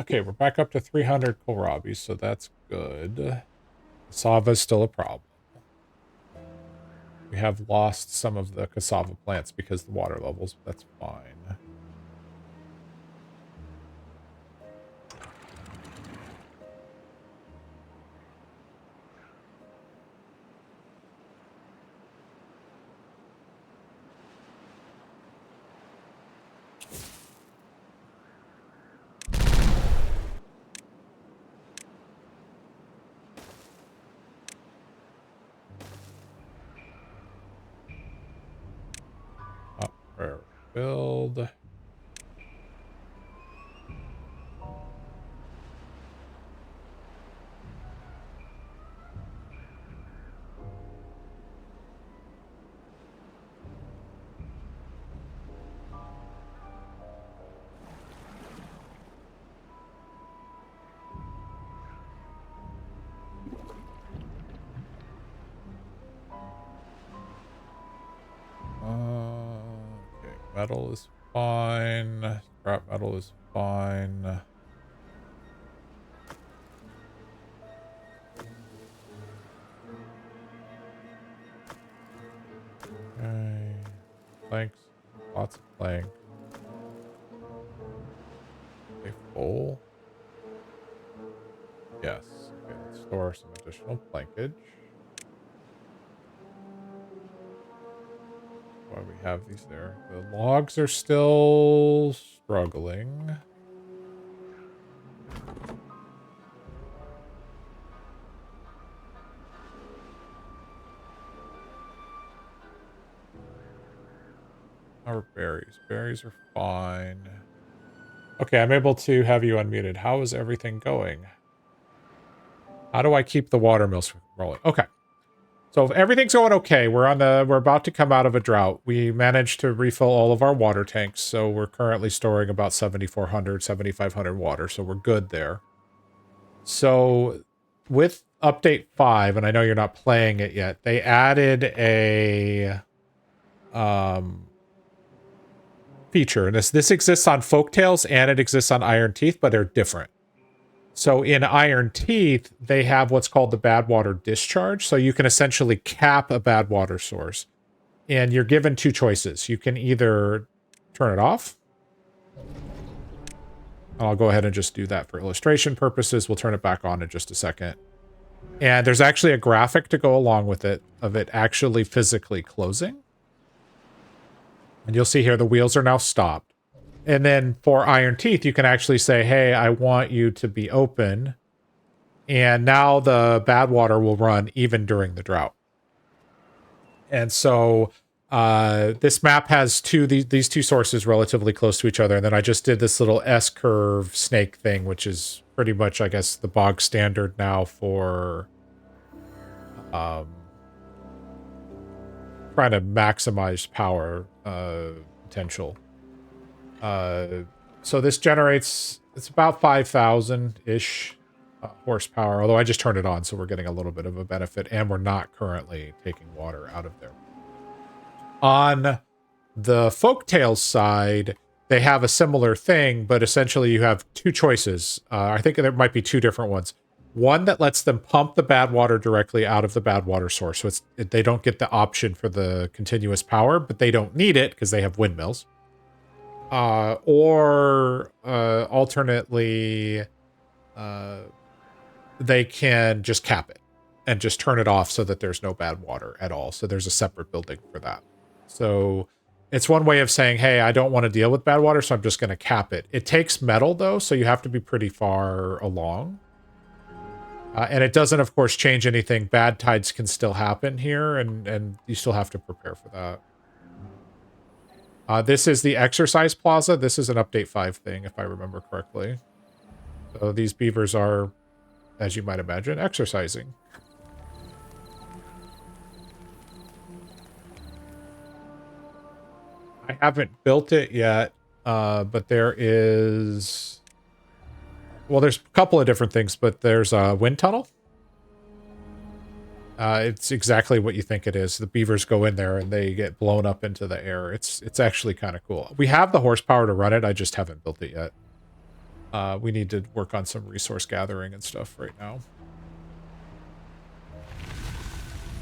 Okay, we're back up to 300 kohlrabi, so that's good. Cassava is still a problem. We have lost some of the cassava plants because of the water levels, but that's fine. Up where build. Okay, metal is fine. Scrap metal is fine. Okay. Planks. Lots of planks. Okay, full. Yes. Okay, let's store some additional plankage. Why we have these there. The logs are still struggling. How are berries? Berries are fine. Okay, I'm able to have you unmuted. How is everything going? How do I keep the watermills rolling? Okay. So if everything's going okay, we're about to come out of a drought. We managed to refill all of our water tanks, so we're currently storing about 7,400, 7,500 water, so we're good there. So with update 5, and I know you're not playing it yet, they added a feature, and this exists on Folktales and it exists on Ironteeth, but they're different. So in Ironteeth, they have what's called the bad water discharge. So you can essentially cap a bad water source. And you're given two choices. You can either turn it off. I'll go ahead and just do that for illustration purposes. We'll turn it back on in just a second. And there's actually a graphic to go along with it of it actually physically closing. And you'll see here the wheels are now stopped. And then for Ironteeth, you can actually say, hey, I want you to be open. And now the bad water will run even during the drought. And so this map has these two sources relatively close to each other. And then I just did this little S-curve snake thing, which is pretty much, I guess, the bog standard now for trying to maximize power potential. So this generates, it's about 5,000-ish horsepower, although I just turned it on, so we're getting a little bit of a benefit, and we're not currently taking water out of there. On the Folktales side, they have a similar thing, but essentially you have two choices. I think there might be two different ones. One that lets them pump the bad water directly out of the bad water source, so they don't get the option for the continuous power, but they don't need it because they have windmills. Or alternately, they can just cap it and just turn it off so that there's no bad water at all. So there's a separate building for that. So it's one way of saying, hey, I don't want to deal with bad water, so I'm just going to cap it. It takes metal, though, so you have to be pretty far along. And it doesn't, of course, change anything. Bad tides can still happen here, and you still have to prepare for that. This is the exercise plaza. This is an update 5 thing, if I remember correctly. So these beavers are, as you might imagine, exercising. I haven't built it yet, but there is... Well, there's a couple of different things, but there's a wind tunnel. It's exactly what you think it is. The beavers go in there and they get blown up into the air. It's actually kind of cool. We have the horsepower to run it. I just haven't built it yet. We need to work on some resource gathering and stuff right now.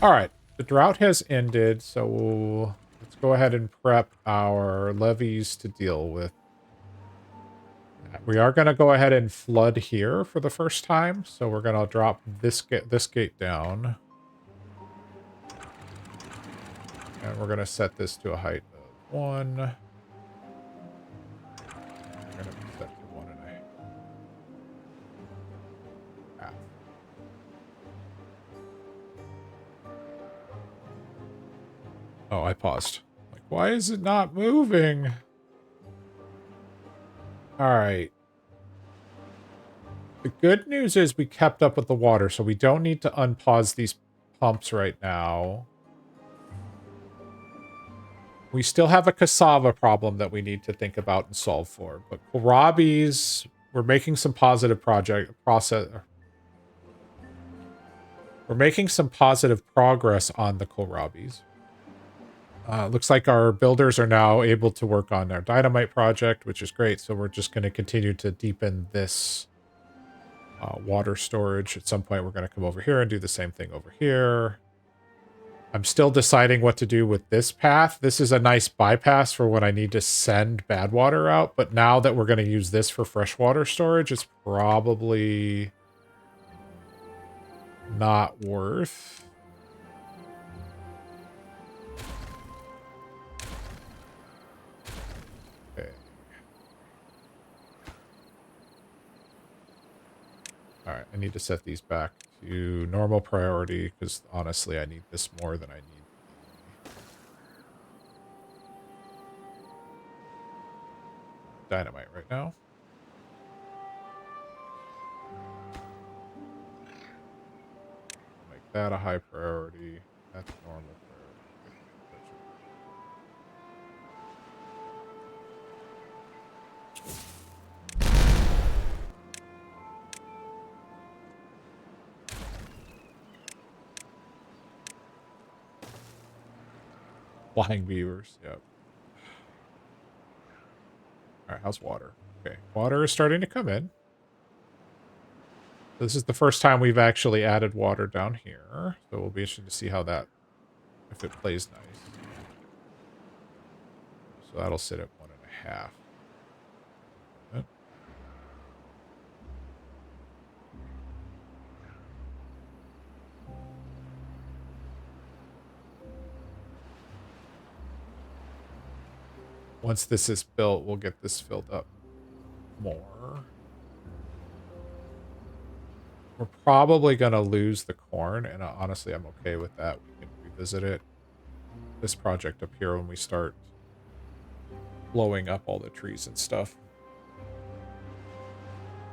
All right. The drought has ended, so let's go ahead and prep our levees to deal with. We are going to go ahead and flood here for the first time, so we're going to drop this gate down. And we're going to set this to a height of 1. We're going to set to 1.5. Oh, I paused. Like, why is it not moving? All right. The good news is we kept up with the water, so we don't need to unpause these pumps right now. We still have a cassava problem that we need to think about and solve for. But kohlrabies, we're making some positive We're making some positive progress on the kohlrabies. Looks like our builders are now able to work on our dynamite project, which is great. So we're just going to continue to deepen this water storage. At some point, we're going to come over here and do the same thing over here. I'm still deciding what to do with this path. This is a nice bypass for when I need to send bad water out. But now that we're going to use this for freshwater storage, it's probably not worth. Okay. All right, I need to set these back to normal priority because honestly, I need this more than I need dynamite right now. Make that a high priority. That's normal priority. That should flying beavers. Yep. All right, how's water? Okay, water is starting to come in. This is the first time we've actually added water down here, so we'll be interested to see how that, if it plays nice. So that'll sit at 1.5. Once this is built, we'll get this filled up more. We're probably going to lose the corn, and honestly, I'm okay with that. We can revisit it. This project up here when we start blowing up all the trees and stuff.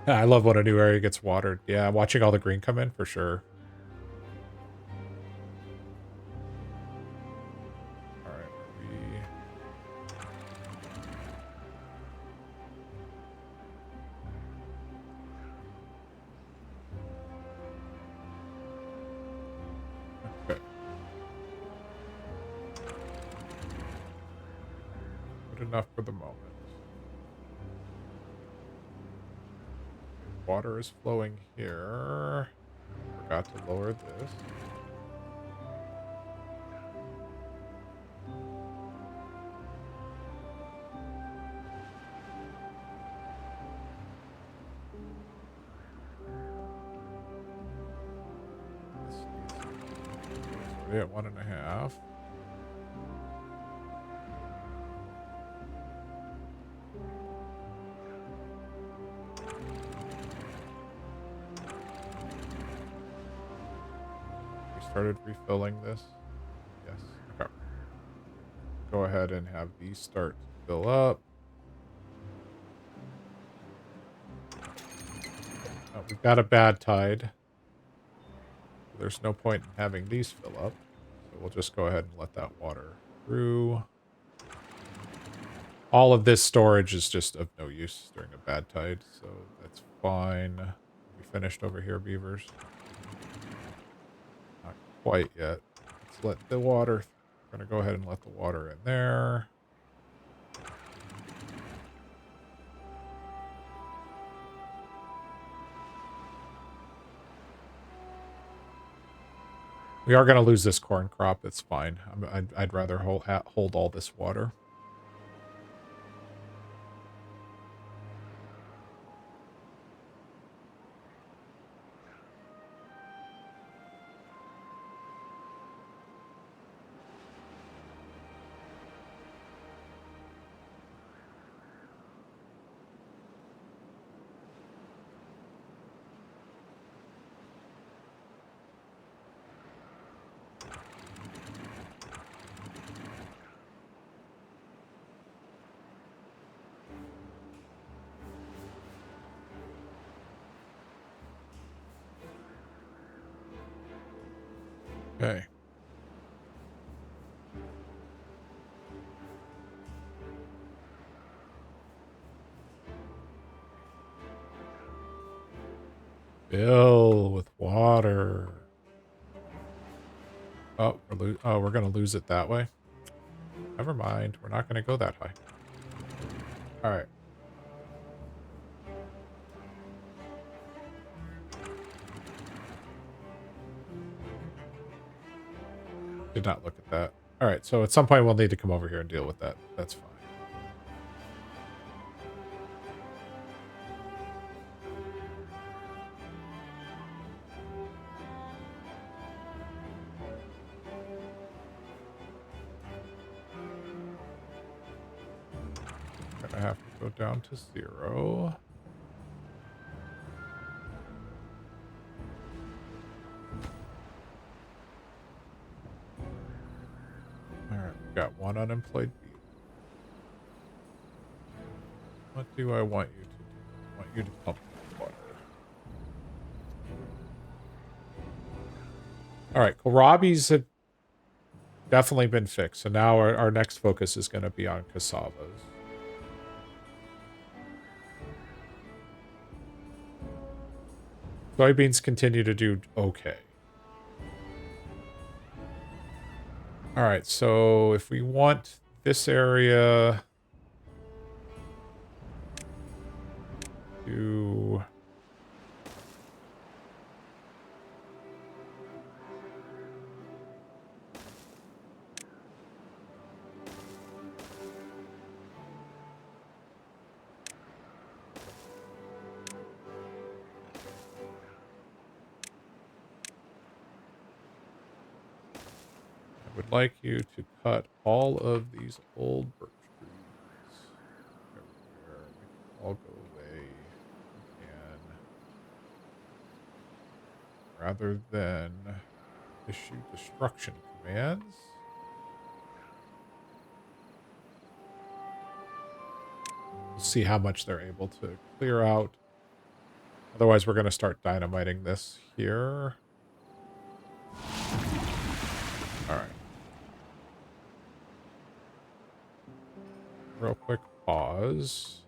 I love when a new area gets watered. Yeah, watching all the green come in, for sure. Alright, okay. Good enough for the moment. Water is flowing here. Forgot to lower this. So at 1.5. Started refilling this. Yes. Okay. Go ahead and have these start to fill up. Oh, we've got a bad tide. There's no point in having these fill up. So we'll just go ahead and let that water through. All of this storage is just of no use during a bad tide, so that's fine. We finished over here, beavers. Not quite yet. Let's let the water... We're going to go ahead and let the water in there. We are going to lose this corn crop. It's fine. I'd rather hold all this water. Okay. Fill with water. Oh, we're going to lose it that way. Never mind. We're not going to go that high. All right. Did not look at that. All right. So at some point we'll need to come over here and deal with that. That's fine. I have to go down to 0. All right, we've got one unemployed bee. What do I want you to do? I want you to pump water. All right, kohlrabies have definitely been fixed. So now our next focus is going to be on cassavas. Soybeans continue to do okay. All right, so if we want this area to... I would like you to cut all of these old birch trees everywhere. Make them all go away. And rather than issue destruction commands, we'll see how much they're able to clear out. Otherwise, we're going to start dynamiting this here. All right. Real quick pause.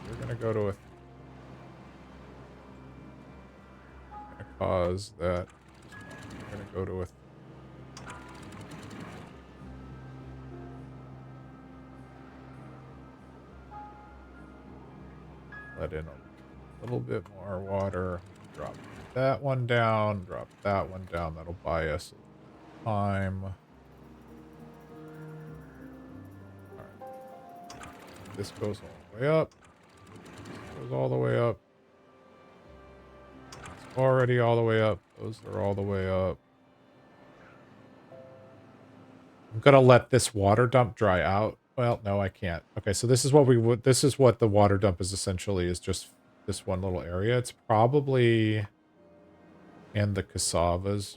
We're going to go to a... pause that. We're going to go to a... let in a little bit more water. Drop that one down. Drop that one down. That'll buy us time. All right. This goes all the way up. This goes all the way up. It's already all the way up. Those are all the way up. I'm gonna let this water dump dry out. Well, no, I can't. Okay, so this is what we would. This is what the water dump is essentially. Is just this one little area. It's probably in the cassavas.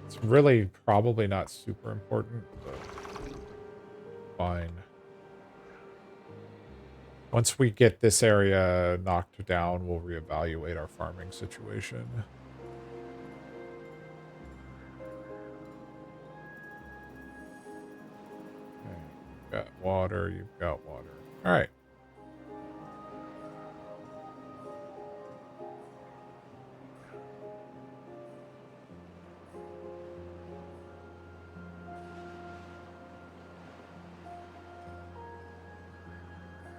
It's really probably not super important, but fine. Once we get this area knocked down, we'll reevaluate our farming situation. Okay, you've got water, you've got water. All right.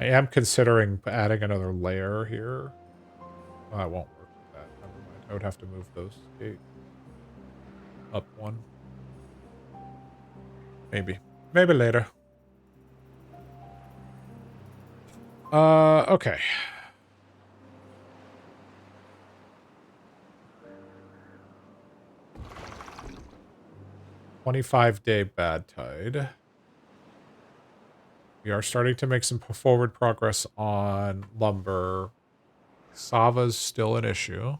I am considering adding another layer here. Oh, that won't work with that. Never mind. I would have to move those gates up one. Maybe. Maybe later. Okay. $25-day bad tide. We are starting to make some forward progress on lumber. Sava's still an issue.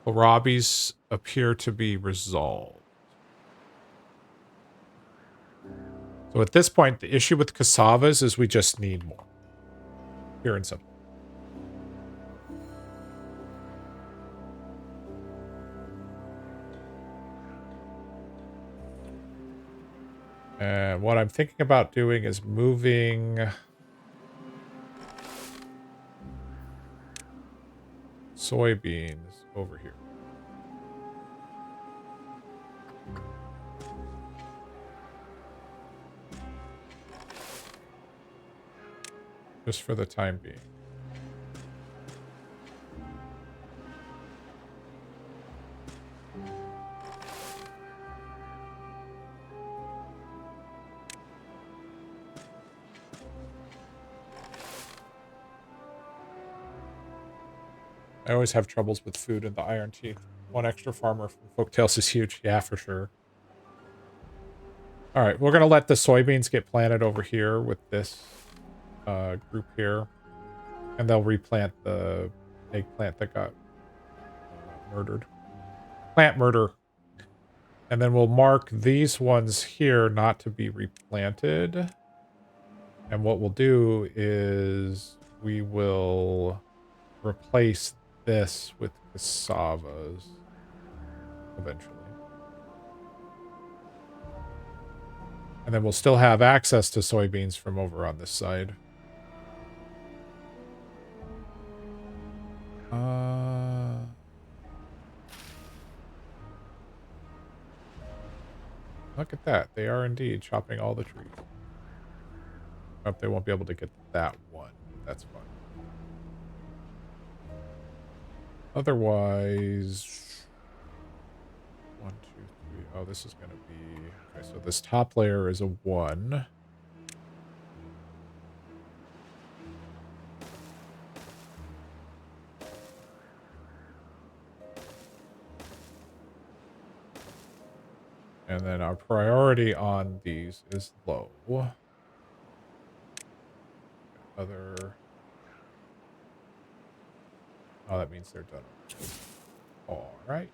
Kohlrabies appear to be resolved. So at this point, the issue with cassavas is we just need more. Pure and simple. And what I'm thinking about doing is moving soybeans over here. Just for the time being. I always have troubles with food in the Ironteeth. One extra farmer from Folktales is huge. Yeah, for sure. All right, we're going to let the soybeans get planted over here with this group here. And they'll replant the eggplant that got murdered. Plant murder. And then we'll mark these ones here not to be replanted. And what we'll do is we will replace this with cassavas eventually. And then we'll still have access to soybeans from over on this side. Look at that. They are indeed chopping all the trees. Hope they won't be able to get that one. That's fine. Otherwise, 1, 2, 3. Oh, this is going to be... Okay, so this top layer is a 1. And then our priority on these is low. Other... Oh, that means they're done. All right.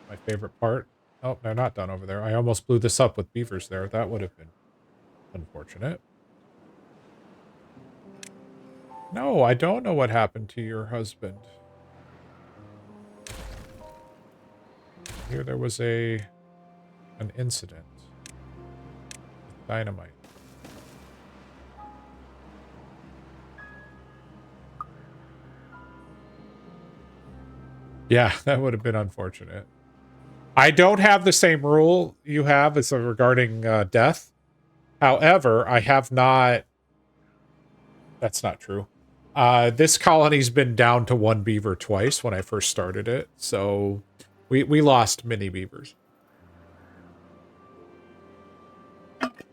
My favorite part. Oh, they're not done over there. I almost blew this up with beavers there. That would have been unfortunate. No, I don't know what happened to your husband. Here there was an incident with dynamite. Yeah, that would have been unfortunate. I don't have the same rule you have as regarding death. However, I have not... That's not true. This colony's been down to 1 beaver twice when I first started it. So we lost many beavers.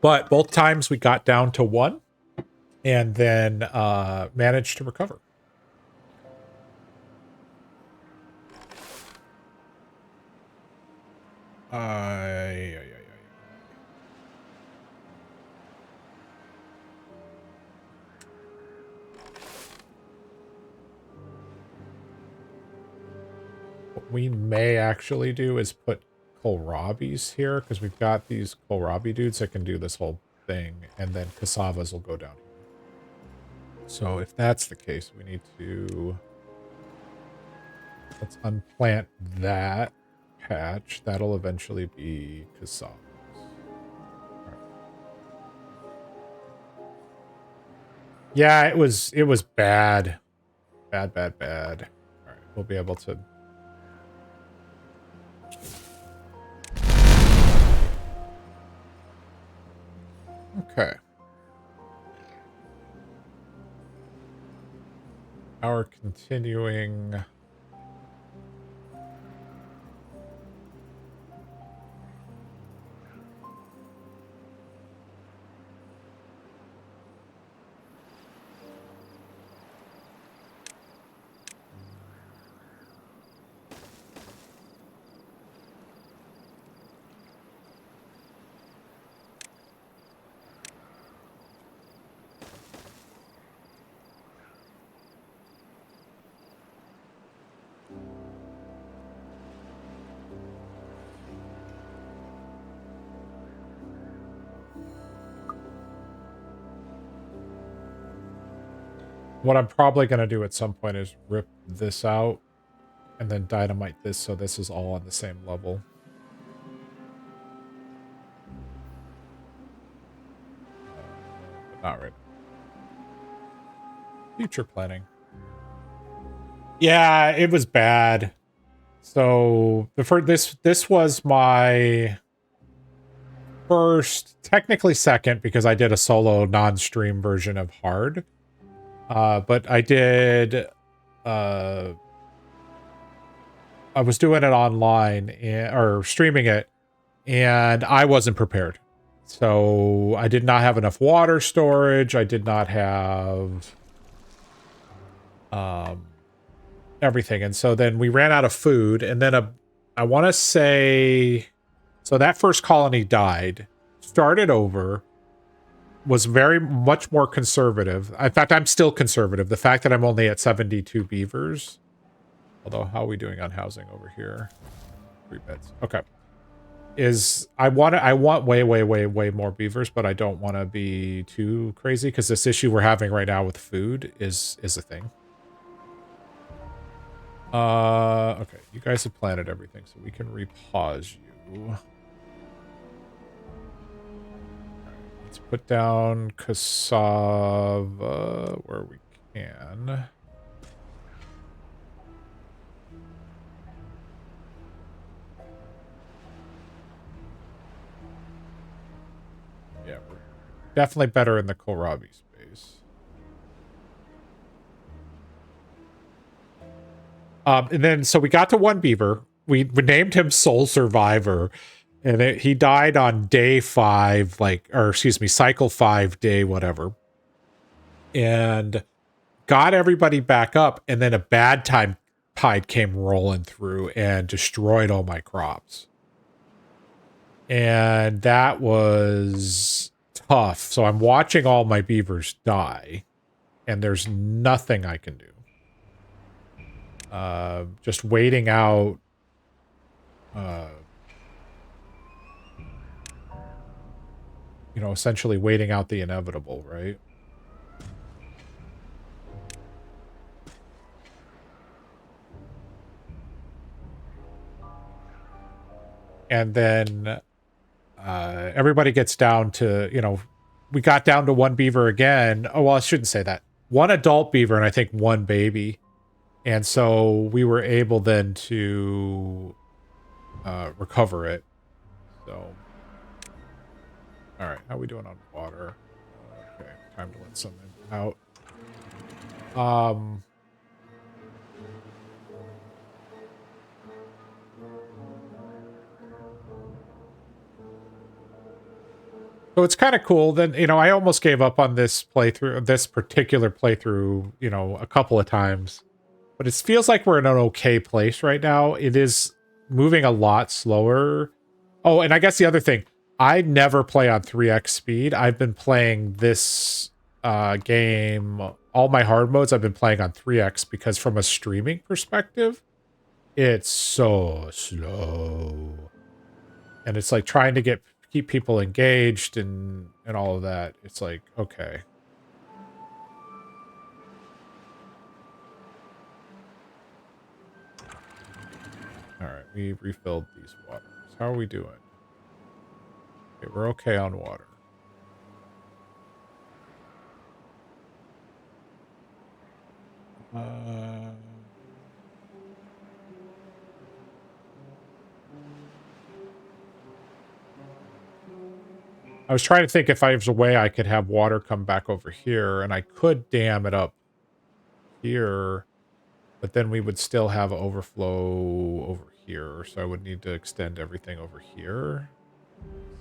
But both times we got down to 1 and then managed to recover. What we may actually do is put kohlrabis here, because we've got these kohlrabi dudes that can do this whole thing, and then cassavas will go down here. So if that's the case, we need to... Let's unplant that patch. That'll eventually be cassavas. Right. Yeah, it was bad. Bad. Alright, we'll be able to... Okay. Our continuing... What I'm probably going to do at some point is rip this out and then dynamite this so this is all on the same level. But not right now. Future planning. Yeah, it was bad. So this was my first, technically second, because I did a solo non-stream version of Hard. But I did, I was doing it online or streaming it, and I wasn't prepared. So I did not have enough water storage. I did not have everything. And so then we ran out of food, and then I want to say, so that first colony died, started over, was very much more conservative. In fact, I'm still conservative. The fact that I'm only at 72 beavers. Although, how are we doing on housing over here? 3 beds. Okay. I want way more beavers, but I don't want to be too crazy because this issue we're having right now with food is a thing. Okay, you guys have planted everything, so we can repause you. All right, let's put down cassava where we can. Yeah, we're definitely better in the kohlrabi space. And then, so we got to one beaver. We named him Soul Survivor, and he died on day 5, or excuse me, cycle 5, day whatever. And got everybody back up, and then a bad tide came rolling through and destroyed all my crops. And that was tough. So I'm watching all my beavers die, and there's nothing I can do. Just waiting out. You know, essentially waiting out the inevitable, right? And then everybody gets down to, you know, we got down to one beaver again. Oh, well, I shouldn't say that. One adult beaver and I think one baby. And so we were able then to recover it. So, all right, how are we doing on water? Okay, time to let some out. So it's kind of cool. Then, you know, I almost gave up on this particular playthrough, you know, a couple of times. But it feels like we're in an okay place right now. It is moving a lot slower. Oh, and I guess the other thing, I never play on 3x speed. I've been playing this game, all my hard modes I've been playing on 3x because from a streaming perspective, it's so slow. And it's like trying to keep people engaged and all of that. It's like, okay. All right, we refilled these waters. How are we doing? Okay, we're okay on water. I was trying to think if there's a way I could have water come back over here, and I could dam it up here, but then we would still have overflow over here, so I would need to extend everything over here.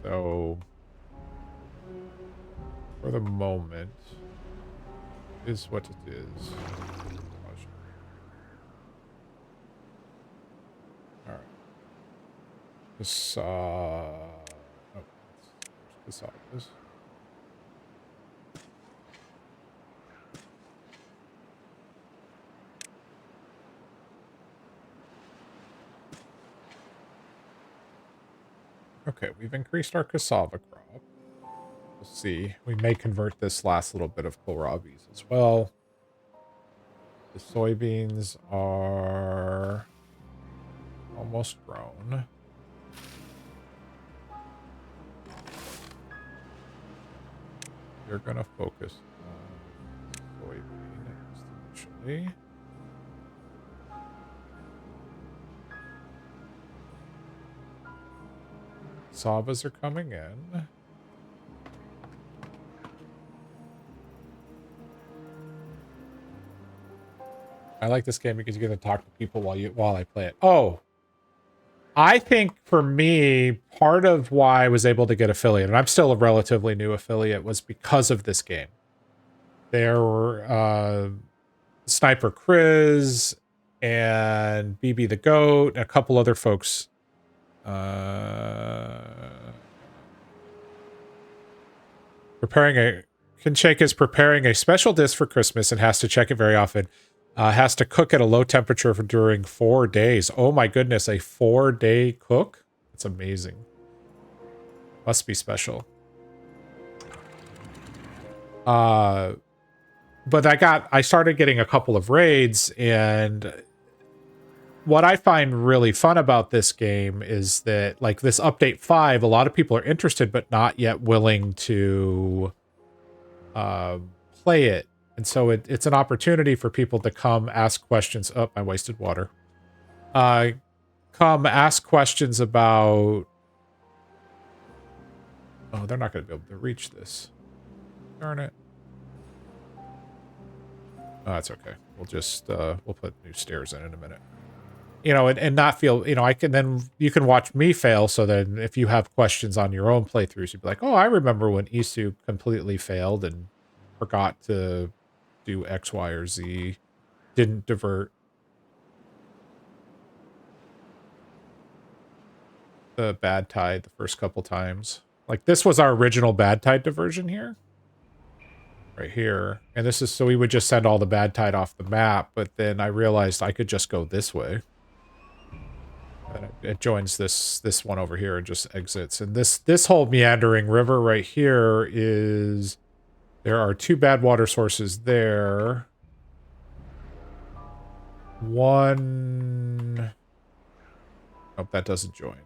So, for the moment, is what it is. All right. This, oh, this is. Okay, we've increased our cassava crop. We'll see. We may convert this last little bit of kohlrabi's as well. The soybeans are almost grown. You're going to focus on soybean initially. Cassavas are coming in. I like this game because you get to talk to people while I play it. Oh, I think for me, part of why I was able to get affiliate, and I'm still a relatively new affiliate, was because of this game. There were Sniper Chris and BB the Goat, and a couple other folks. Kinshake is preparing a special dish for Christmas and has to check it very often. Has to cook at a low temperature for during 4 days. Oh my goodness, a 4-day cook? That's amazing. Must be special. But I started getting a couple of raids, and what I find really fun about this game is that, like, this update 5, a lot of people are interested but not yet willing to play it. And so it's an opportunity for people to come ask questions. Oh, I wasted water. Come ask questions about... Oh, they're not going to be able to reach this. Darn it. Oh, that's okay. We'll just, we'll put new stairs in a minute. You know, and not feel, you know, you can watch me fail, so then if you have questions on your own playthroughs, you'd be like, oh, I remember when Isu completely failed and forgot to do X, Y, or Z, didn't divert the bad tide the first couple times. Like, this was our original bad tide diversion here. Right here. And this is, so we would just send all the bad tide off the map, but then I realized I could just go this way. And it joins this one over here and just exits. And this whole meandering river right here is... There are 2 bad water sources there. One... Nope, that doesn't join.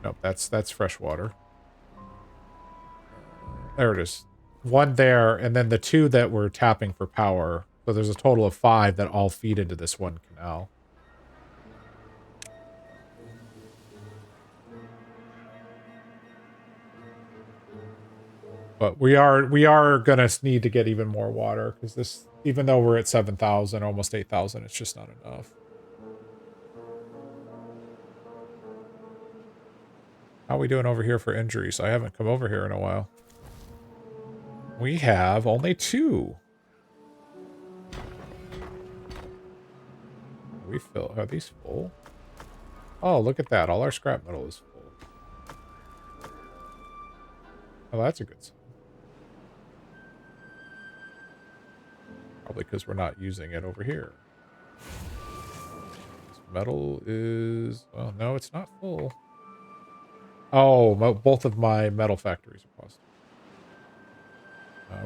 Nope, that's fresh water. There it is. One there, and then the 2 that we're tapping for power. So there's a total of 5 that all feed into this one canal. But we are gonna need to get even more water, because this, even though we're at 7,000, almost 8,000, it's just not enough. How are we doing over here for injuries? I haven't come over here in a while. We have only 2. Are these full? Oh, look at that. All our scrap metal is full. Oh, that's a good sign. Probably because we're not using it over here. This metal is... Well, no, it's not full. Oh, both of my metal factories are positive.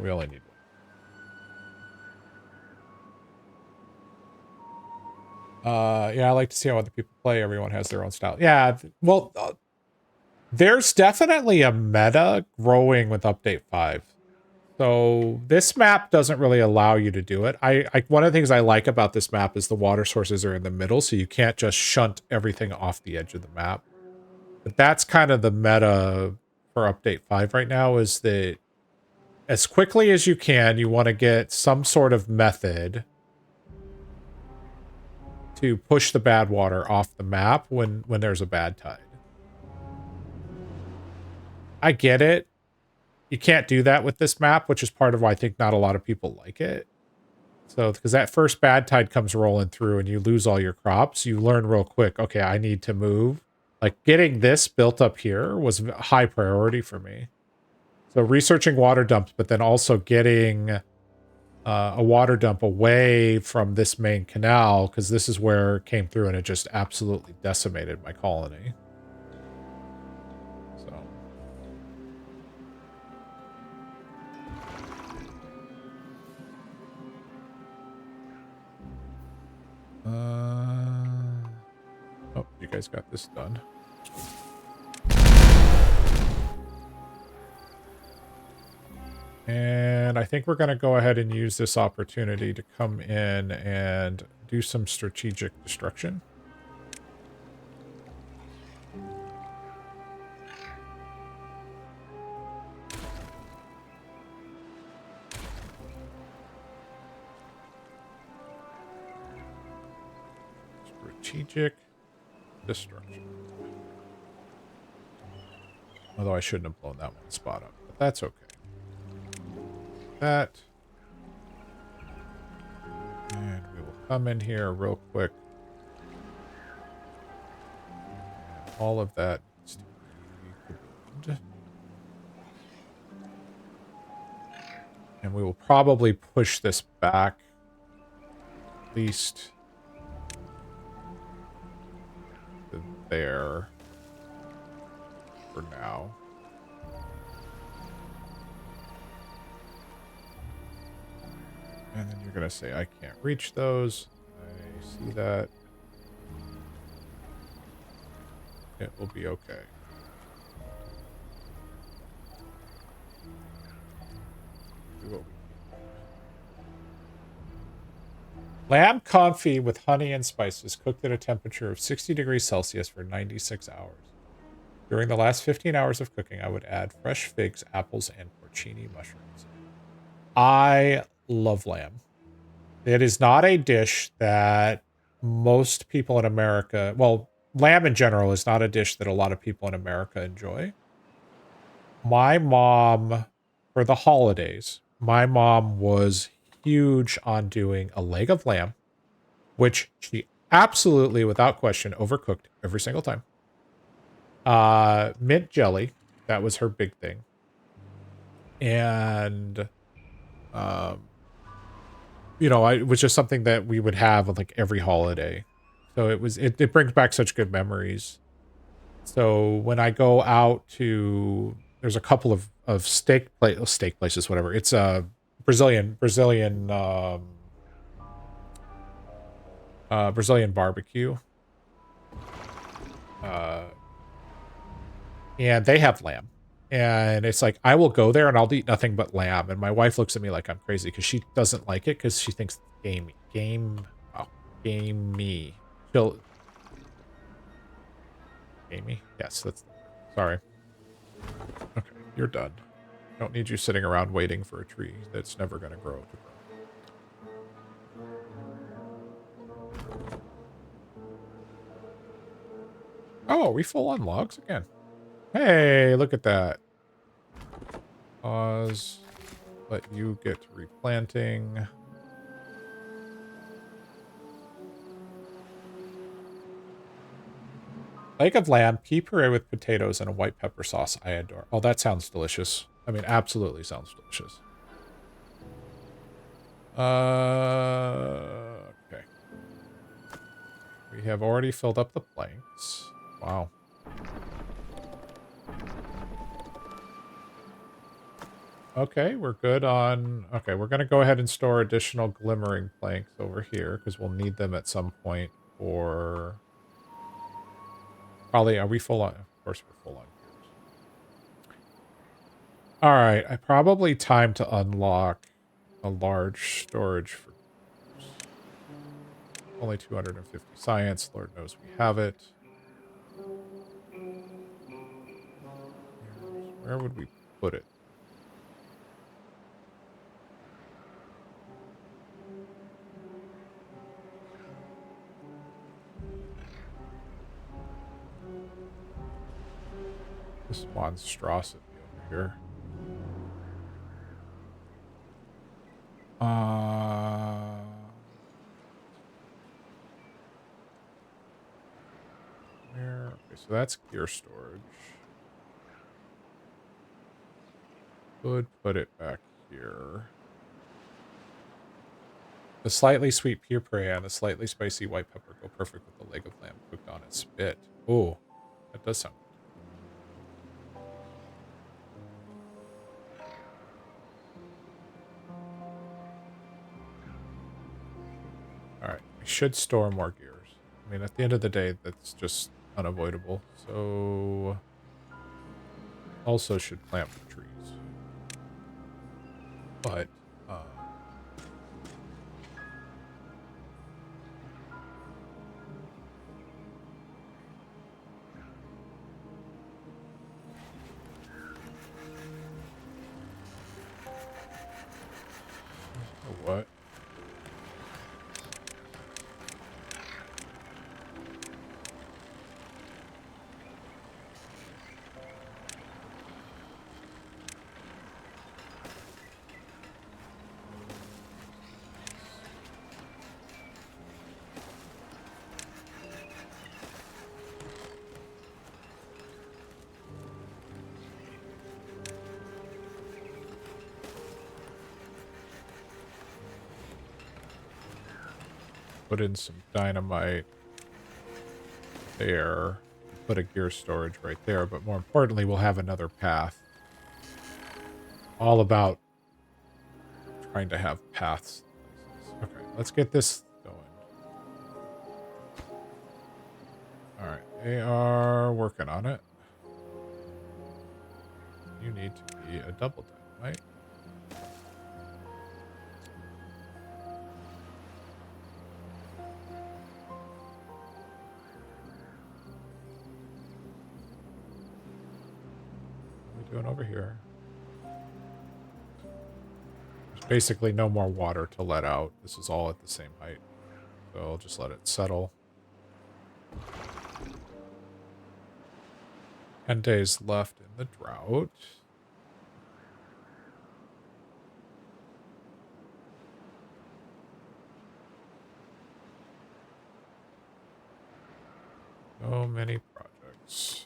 We only need one. Yeah, I like to see how other people play. Everyone has their own style. Yeah, well, there's definitely a meta growing with Update 5. So this map doesn't really allow you to do it. One of the things I like about this map is the water sources are in the middle, so you can't just shunt everything off the edge of the map. But that's kind of the meta for Update 5 right now, is that as quickly as you can, you want to get some sort of method to push the bad water off the map when there's a bad tide. I get it. You can't do that with this map, which is part of why I think not a lot of people like it. So, because that first bad tide comes rolling through and you lose all your crops, you learn real quick, okay, I need to move. Like, getting this built up here was a high priority for me. So researching water dumps, but then also getting a water dump away from this main canal, because this is where it came through and it just absolutely decimated my colony. So... Oh, you guys got this done. And I think we're going to go ahead and use this opportunity to come in and do some strategic destruction. Strategic destruction. Although I shouldn't have blown that one spot up, but that's okay. That. And we will come in here real quick. And all of that needs to be removed. And we will probably push this back at least to there for now. And then you're going to say, I can't reach those. I see that. It will be okay. Do what we Lamb confit with honey and spices cooked at a temperature of 60 degrees Celsius for 96 hours. During the last 15 hours of cooking, I would add fresh figs, apples, and porcini mushrooms. I love lamb. It is not a dish that most people in America, well, lamb in general is not a dish that a lot of people in America enjoy. My mom, for the holidays, my mom was huge on doing a leg of lamb, which she absolutely, without question, overcooked every single time. Mint jelly, that was her big thing. And it was just something that we would have on like every holiday. So it brings back such good memories. So when I go out to there's a couple of steak places, whatever. It's a Brazilian barbecue. And they have lamb. And it's like, I will go there and I'll eat nothing but lamb. And my wife looks at me like I'm crazy because she doesn't like it because she thinks it's gamey. Gamey. She'll, gamey? Yes, sorry. Okay, you're done. Don't need you sitting around waiting for a tree that's never going to grow. Oh, are we full on logs again? Hey, look at that. Pause. Let you get to replanting. Leg of lamb, pea puree with potatoes, and a white pepper sauce. I adore. Oh, that sounds delicious. I mean, absolutely sounds delicious. Okay. We have already filled up the planks. Wow. Okay, we're good on... Okay, we're going to go ahead and store additional glimmering planks over here, because we'll need them at some point for... Probably, are we full on? Of course we're full on gears. Alright, I probably time to unlock a large storage for... Only 250 science, Lord knows we have it. Where would we put it? This monstrosity over here. Where? Okay, so that's gear storage. Could put it back here. The slightly sweet pea puree and the slightly spicy white pepper go perfect with the leg of lamb cooked on its spit. Oh, that does sound good. Alright, we should store more gears. I mean, at the end of the day, that's just unavoidable. So, also should plant the trees. But, what? put in some dynamite there. Put a gear storage right there. But more importantly, we'll have another path. All about trying to have paths. Okay, let's get this going. Alright, they are working on it. You need to be a double dynamite. What are we doing over here? There's basically no more water to let out. This is all at the same height. So I'll just let it settle. 10 days left in the drought. So many projects.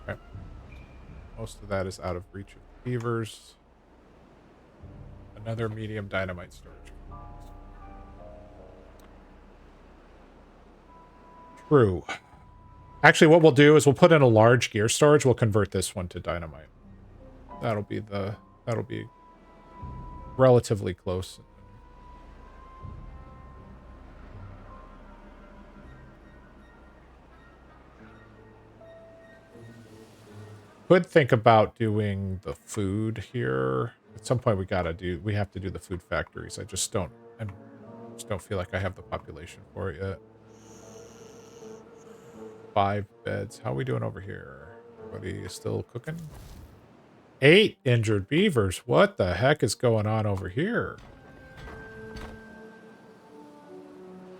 Okay. Most of that is out of reach of beavers. Another medium dynamite storage. True. Actually, what we'll do is we'll put in a large gear storage. We'll convert this one to dynamite. That'll be relatively close. Could think about doing the food here. At some point we have to do the food factories. I just don't feel like I have the population for it yet. 5 beds. How are we doing over here? Everybody is still cooking? 8 injured beavers. What the heck is going on over here?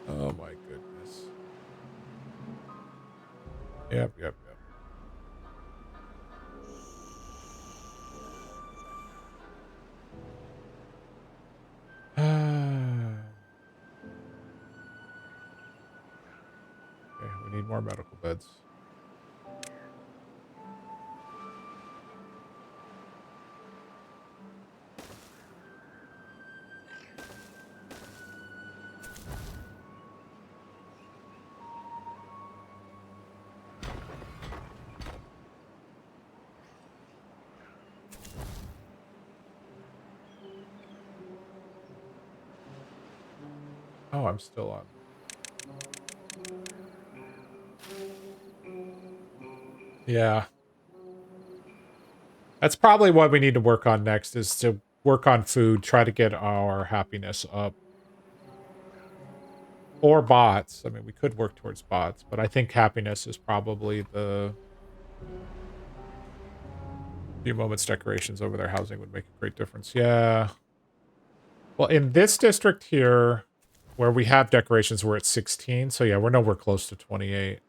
Oh my goodness. Yep. Okay, we need more medical beds. Oh, I'm still on. Yeah. That's probably what we need to work on next, is to work on food, try to get our happiness up. Or bots. I mean, we could work towards bots, but I think happiness is probably the... Few moments decorations over their housing would make a great difference. Yeah. Well, in this district here, where we have decorations, we're at 16. So yeah, we're nowhere close to 28.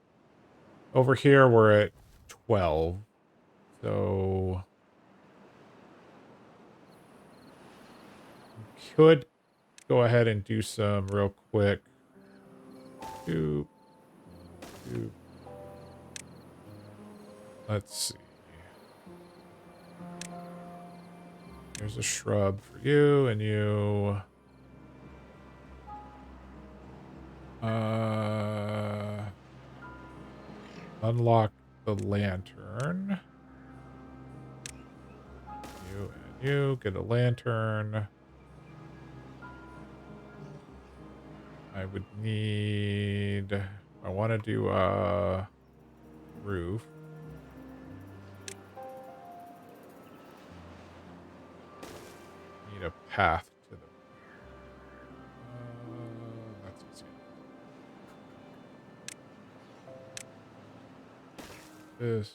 Over here, we're at 12. So... could go ahead and do some real quick. Let's see. Here's a shrub for you and you. Unlock the lantern. You and you get a lantern. I would need... I want to do a roof. Need a path to the... that's easy. This.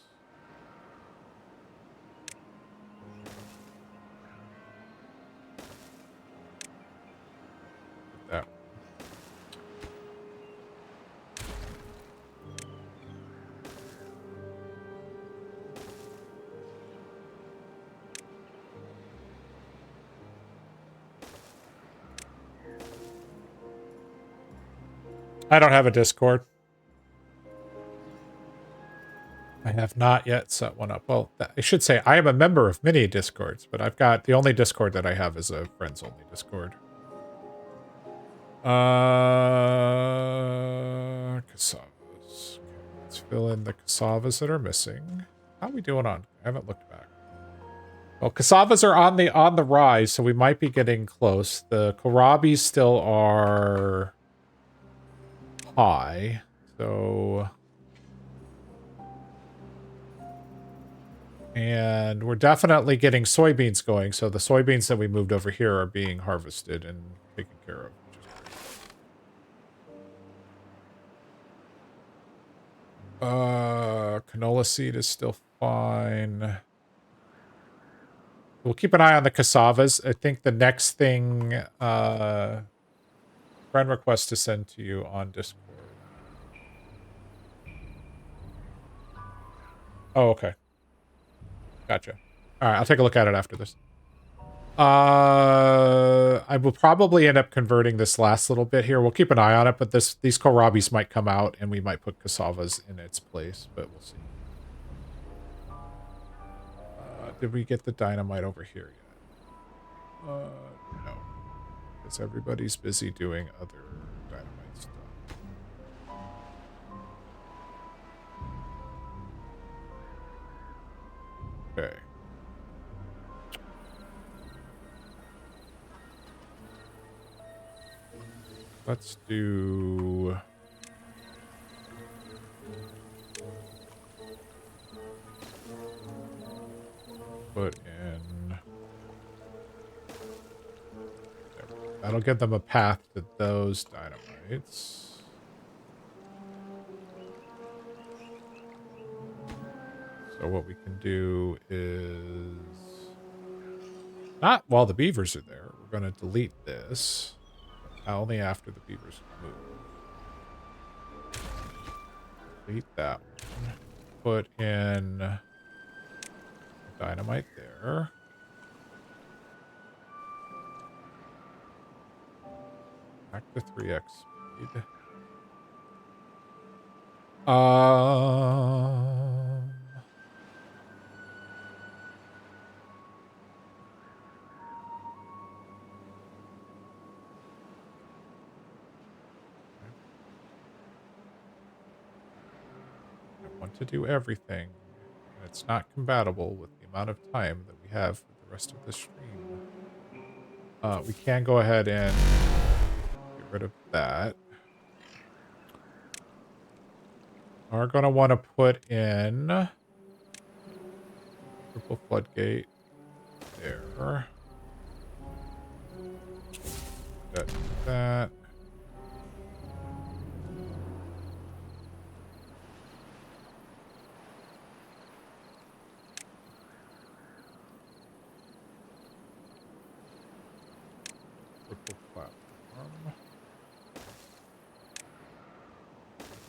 That. I don't have a Discord. I have not yet set one up. Well, I should say I am a member of many Discords, but I've got the only Discord that I have is a friends only Discord. Cassavas. Okay, let's fill in the cassavas that are missing. How are we doing on? I haven't looked back. Well, cassavas are on the rise, so we might be getting close. The kohlrabies still are high, so. And we're definitely getting soybeans going. So the soybeans that we moved over here are being harvested and taken care of, which is great. Canola seed is still fine. We'll keep an eye on the cassavas. I think the next thing, friend request to send to you on Discord. Oh, okay. Gotcha. All right, I'll take a look at it after this. I will probably end up converting this last little bit here. We'll keep an eye on it, but these kohlrabies might come out, and we might put cassavas in its place, but we'll see. Did we get the dynamite over here yet? No, because everybody's busy doing other dynamite stuff. Okay. Let's do... Put in... That'll give them a path to those dynamites. So what we can do is... Not while the beavers are there. We're going to delete this. Only after the beavers move. Delete that one. Put in dynamite there. Back to 3x speed. Want to do everything, and it's not compatible with the amount of time that we have for the rest of the stream. We can go ahead and get rid of that. We're going to want to put in triple floodgate there. That.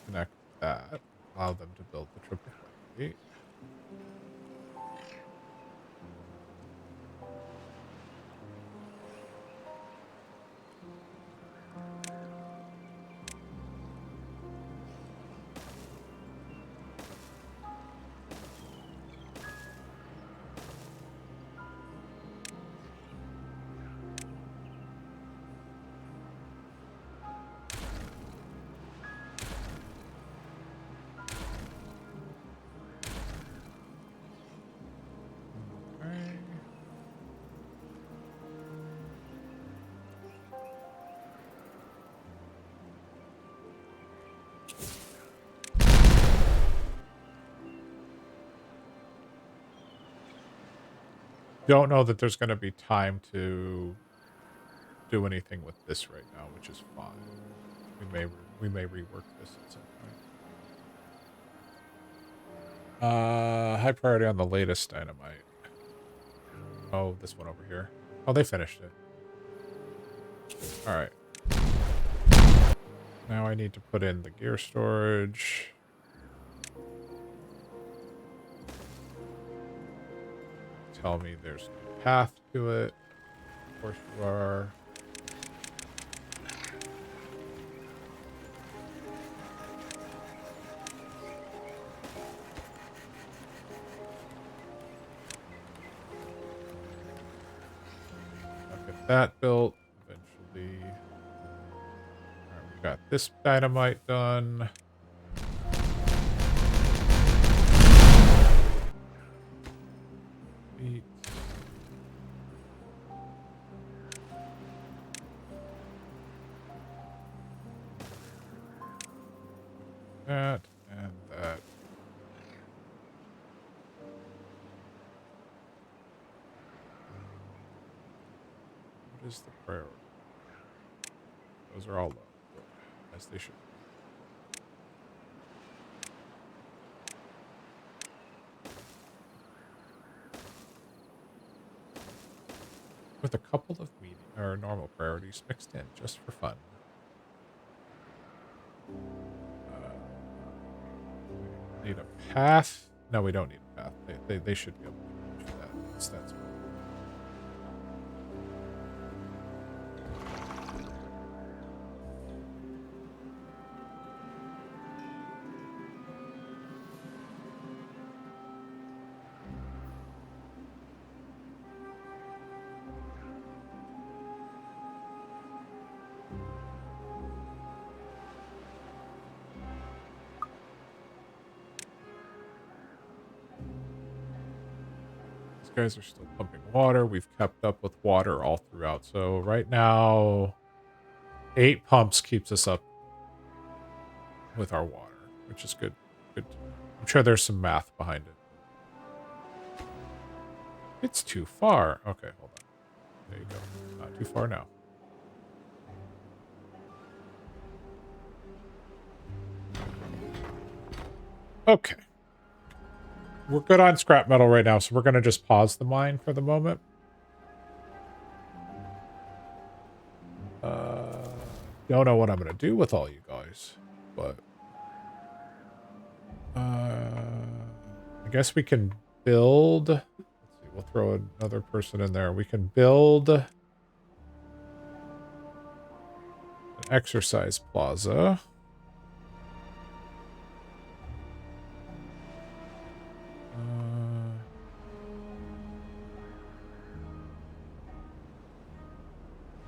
Connect that. Allow them to build the triple floodgate. Don't know that there's going to be time to do anything with this right now, which is fine. We may rework this at some point. High priority on the latest dynamite. Oh, this one over here. Oh, they finished it. All right. Now I need to put in the gear storage. Tell me there's no path to it. Of course you are. that built eventually. All right, we got this dynamite done. Eat. That and that. What is the priority? Those are all low. Good. As they should. With a couple of medium or normal priorities mixed in just for fun. Need a path? No, we don't need a path. They should be able to do that. That's guys are still pumping water. We've kept up with water all throughout. So right now, 8 pumps keeps us up with our water, which is good. Good. I'm sure there's some math behind it. It's too far. Okay, hold on. There you go. Not too far now. Okay. We're good on scrap metal right now, so we're going to just pause the mine for the moment. Don't know what I'm going to do with all you guys, but I guess we can build. Let's see, we'll throw another person in there. We can build an exercise plaza.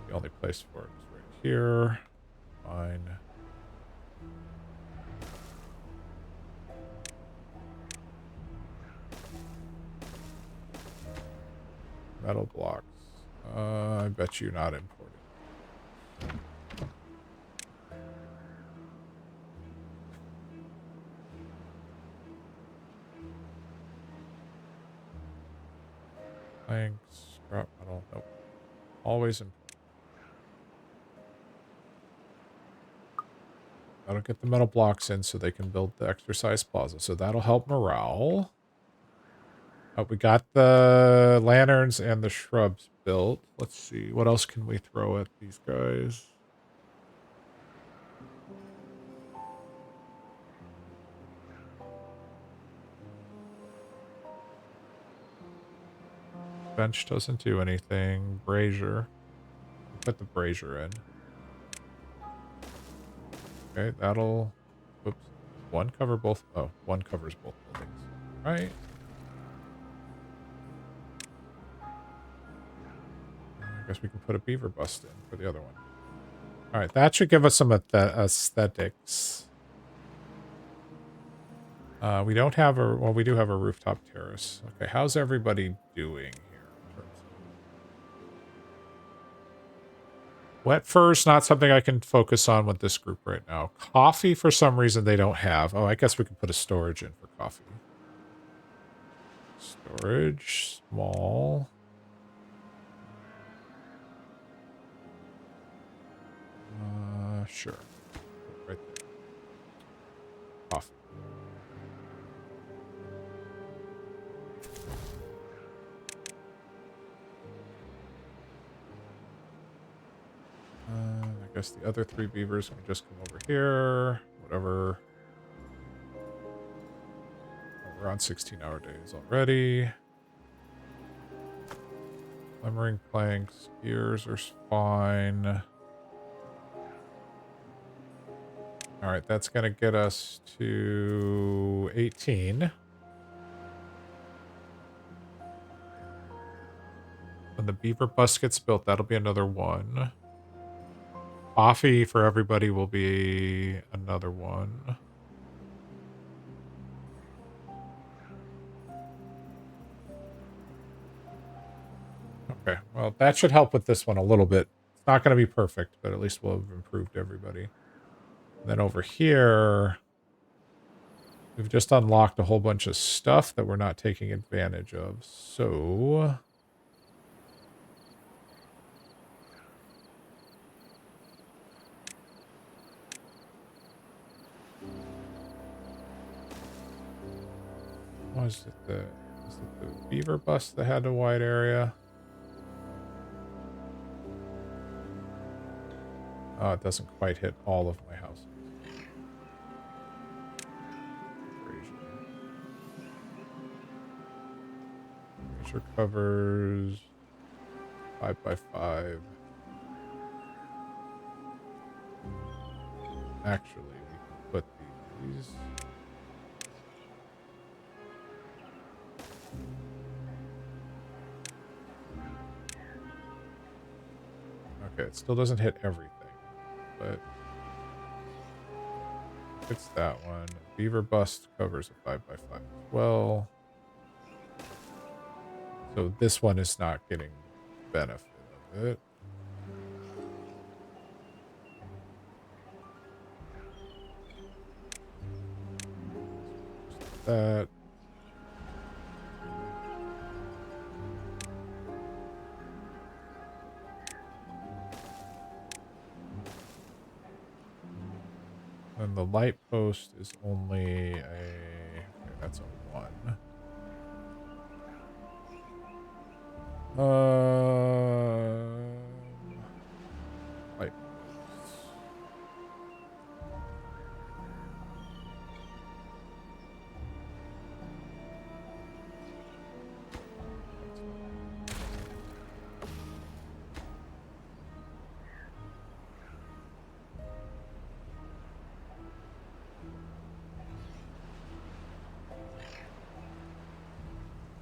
The only place for it is right here. Fine. Metal blocks. I bet you not imported. Planks, scrap metal. Nope. Always important. That'll get the metal blocks in so they can build the exercise plaza. So that'll help morale. We got the lanterns and the shrubs built. Let's see. What else can we throw at these guys? Bench doesn't do anything. Brazier. Put the brazier in. Okay, that'll... Oops. One cover both... Oh, one covers both buildings. Right. I guess we can put a beaver bust in for the other one. All right, that should give us some aesthetics. We don't have a... Well, we do have a rooftop terrace. Okay, how's everybody doing here? Wet fur's not something I can focus on with this group right now. Coffee, for some reason, they don't have. Oh, I guess we can put a storage in for coffee. Storage, small. Sure. Right there. Coffee. I guess the other 3 beavers can just come over here. Whatever. Oh, we're on 16-hour days already. Glimmering planks. Gears are fine. All right, that's going to get us to 18. And When the beaver bus gets built, that'll be another one. Coffee for everybody will be another one. Okay, well, that should help with this one a little bit. It's not going to be perfect, but at least we'll have improved everybody. And then over here, we've just unlocked a whole bunch of stuff that we're not taking advantage of. So was it the beaver bus that had a wide area? Oh, it doesn't quite hit all of my houses. Erasure covers 5x5. Actually, we can put these. Okay, it still doesn't hit everything, but it's that one. Beaver bust covers a 5x5 as well. So this one is not getting benefit of it. That. And the light post is only a... Okay, that's a 1. Light posts.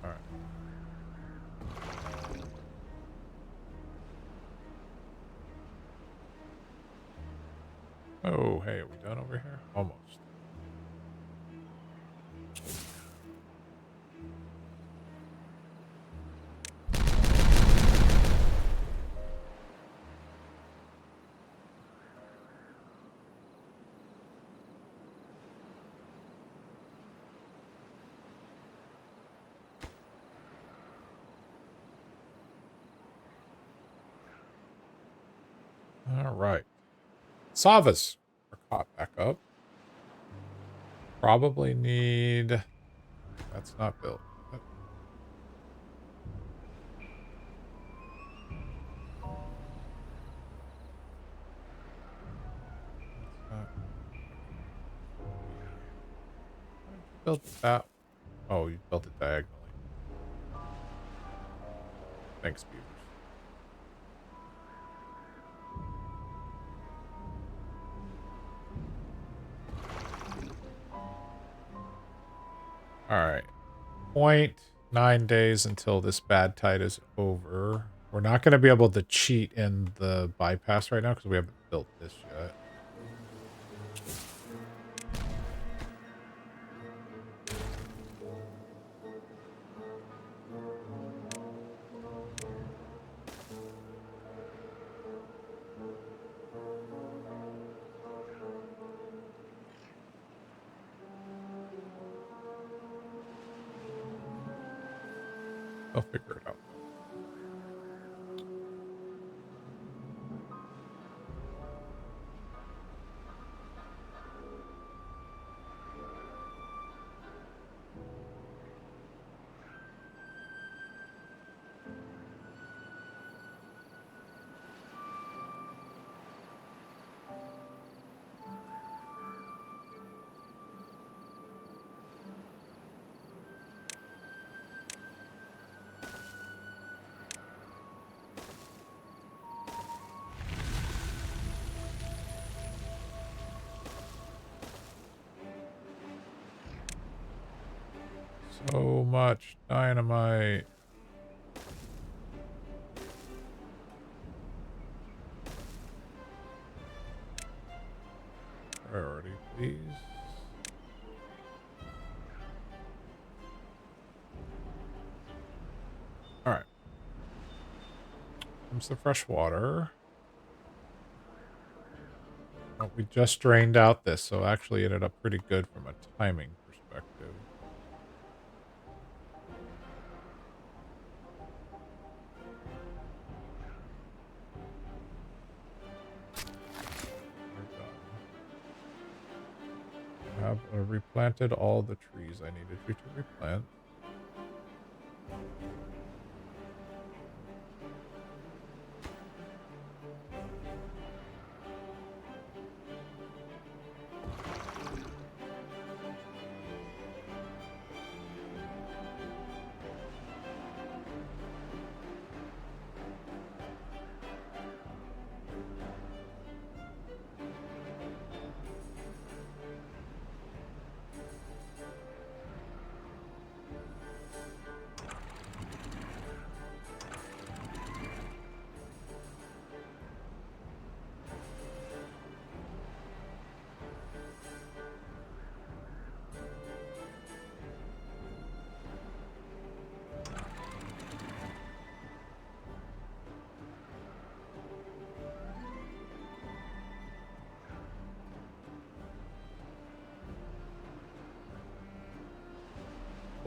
All right. Oh, hey, are we done over here? Almost. All right. Savas are caught back up. Probably need... That's not built. Built that. Oh, you built it diagonally. Thanks, beavers. All right. 0.9 days until this bad tide is over. We're not going to be able to cheat in the bypass right now because we haven't built this yet. They'll figure it out. So much dynamite. Priority, please. All right. Comes the fresh water. Oh, we just drained out this, so actually ended up pretty good from a timing perspective. We're done. Have replanted all the trees I needed you to replant.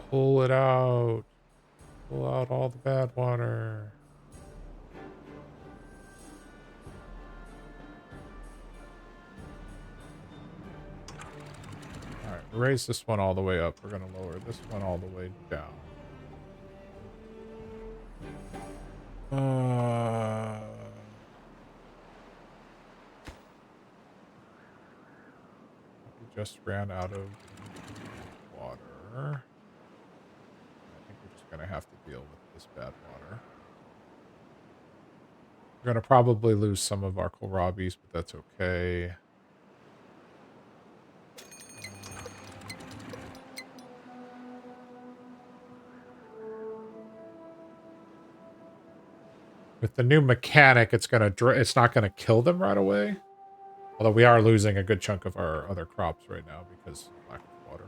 Pull it out. Pull out all the bad water. Alright, raise this one all the way up. We're going to lower this one all the way down. We just ran out of water. I think we're just going to have to deal with this bad water. We're going to probably lose some of our kohlrabis, but that's okay. With the new mechanic, it's not gonna kill them right away. Although we are losing a good chunk of our other crops right now because of lack of water.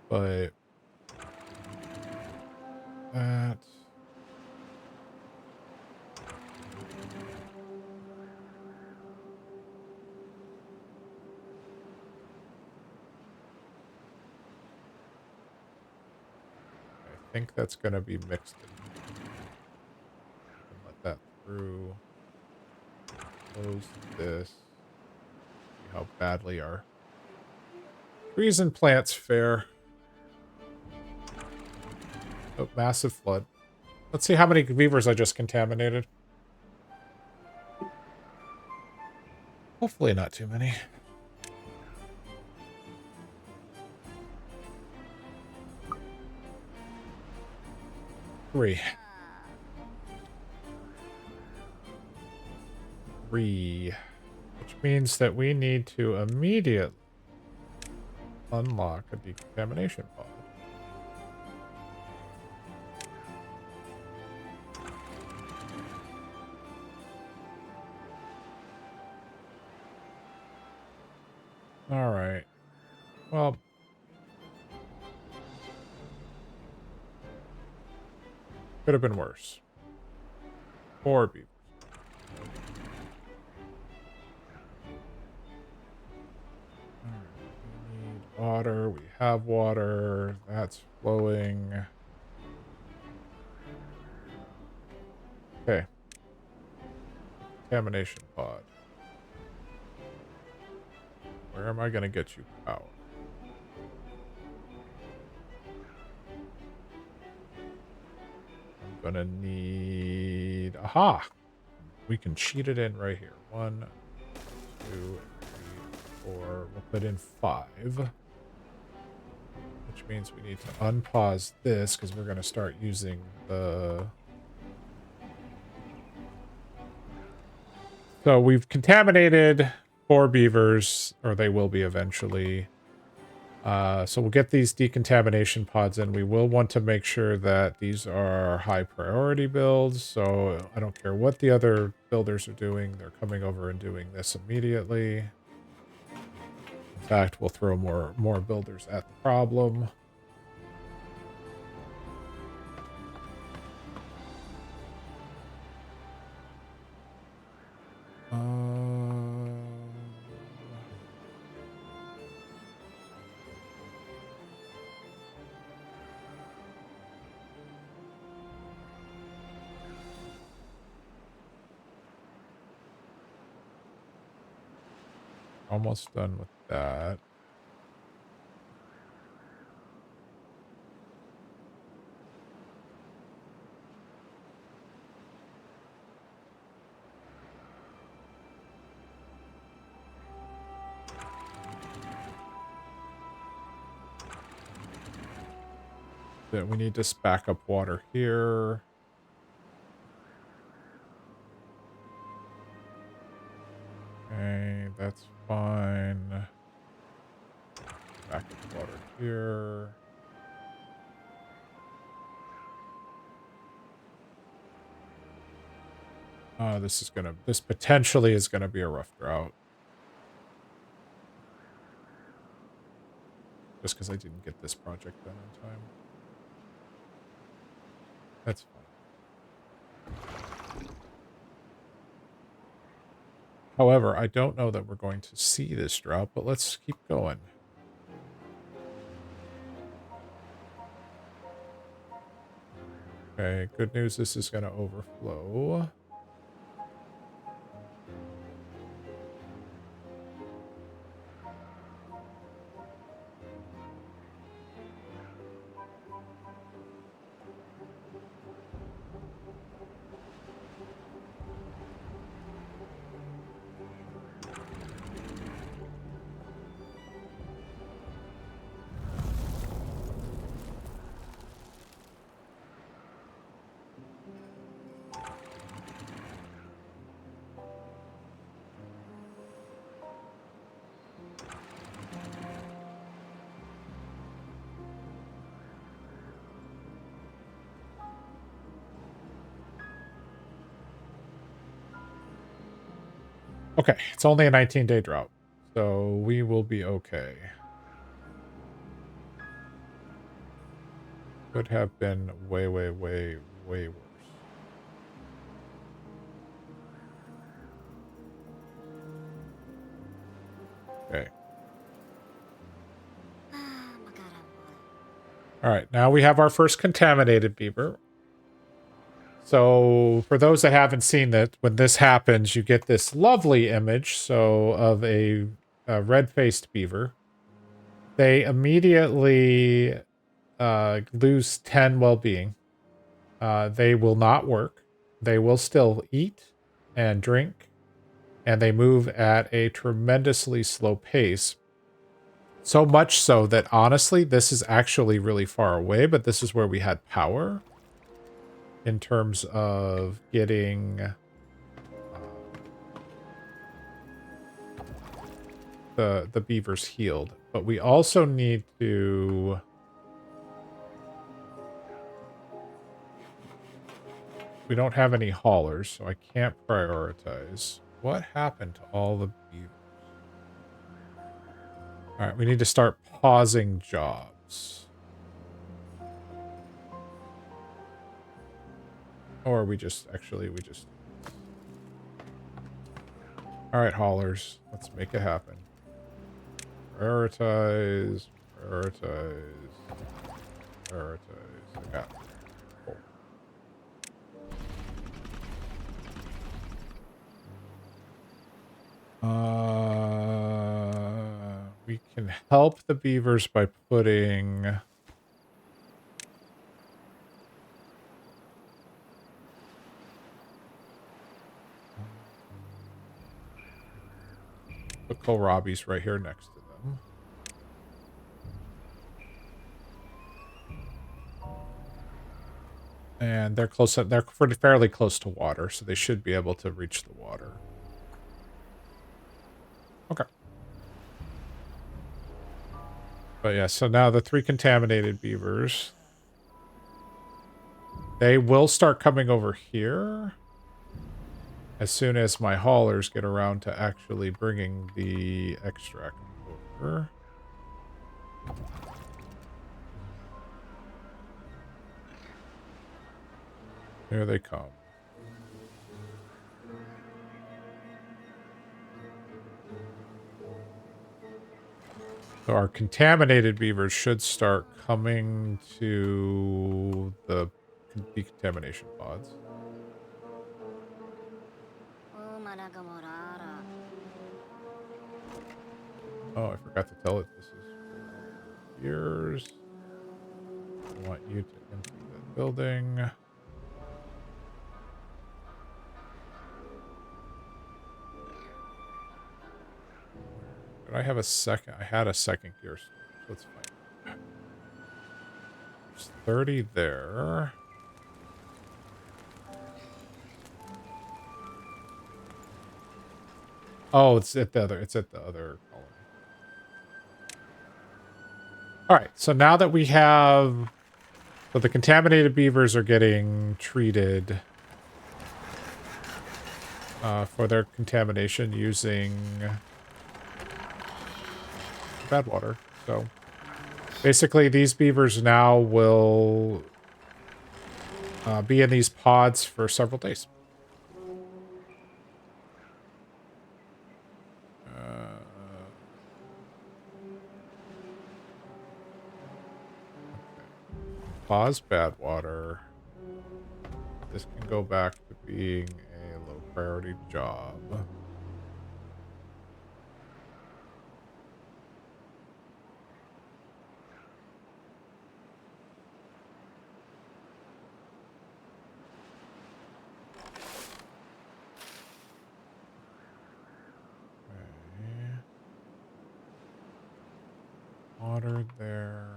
But that. I think that's gonna be mixed. Let that through. Close this. See how badly our trees and plants fare. Oh, massive flood. Let's see how many beavers I just contaminated. Hopefully not too many. Three, which means that we need to immediately unlock a decontamination pod. All right. Well, could have been worse. 4 beavers. We need water. We have water. That's flowing. Okay. Contamination pod. Where am I going to get you power? I'm going to need... Aha! We can cheat it in right here. 1, 2, 3, 4. We'll put in 5. Which means we need to unpause this because we're going to start using the... So we've contaminated 4 beavers, or they will be eventually. So we'll get these decontamination pods in. We will want to make sure that these are high priority builds. So I don't care what the other builders are doing. They're coming over and doing this immediately. fact, we'll throw more builders at the problem. Almost done with that. Then we need to back up water here. Okay, that's fine. Back up water here. This potentially is gonna be a rough drought. Just because I didn't get this project done in time. That's fine. However, I don't know that we're going to see this drought, but let's keep going. Okay, good news, this is going to overflow. Okay, it's only a 19-day drought, so we will be okay. Could have been way, way, way, way worse. Okay. All right, now we have our first contaminated beaver. So for those that haven't seen that, when this happens, you get this lovely image, of a red-faced beaver. They immediately lose 10 well-being. They will not work. They will still eat and drink, and they move at a tremendously slow pace. So much so that, honestly, this is actually really far away, but this is where we had power in terms of getting the beavers healed. But we also need to... We don't have any haulers, so I can't prioritize. What happened to all the beavers? All right, we need to start pausing jobs. Or we just... All right, haulers. Let's make it happen. Prioritize. Prioritize. Prioritize. I got it. We can help the beavers by putting... Put kohlrabi's right here next to them. And they're close. They're fairly close to water, so they should be able to reach the water. Okay. But yeah, so now the 3 contaminated beavers. They will start coming over here as soon as my haulers get around to actually bringing the extract over. beaver. Here they come. So our contaminated beavers should start coming to the decontamination pods. Oh, I forgot to tell it this is for years. I want you to enter that building. Did I have a second? I had a second gear storage. Let's find it. There's 30 there. Oh, it's at the other colony. All right, so now that we have, so the contaminated beavers are getting treated for their contamination using bad water. So basically, these beavers now will be in these pods for several days. Pause bad water. This can go back to being a low priority job. Okay. Water there.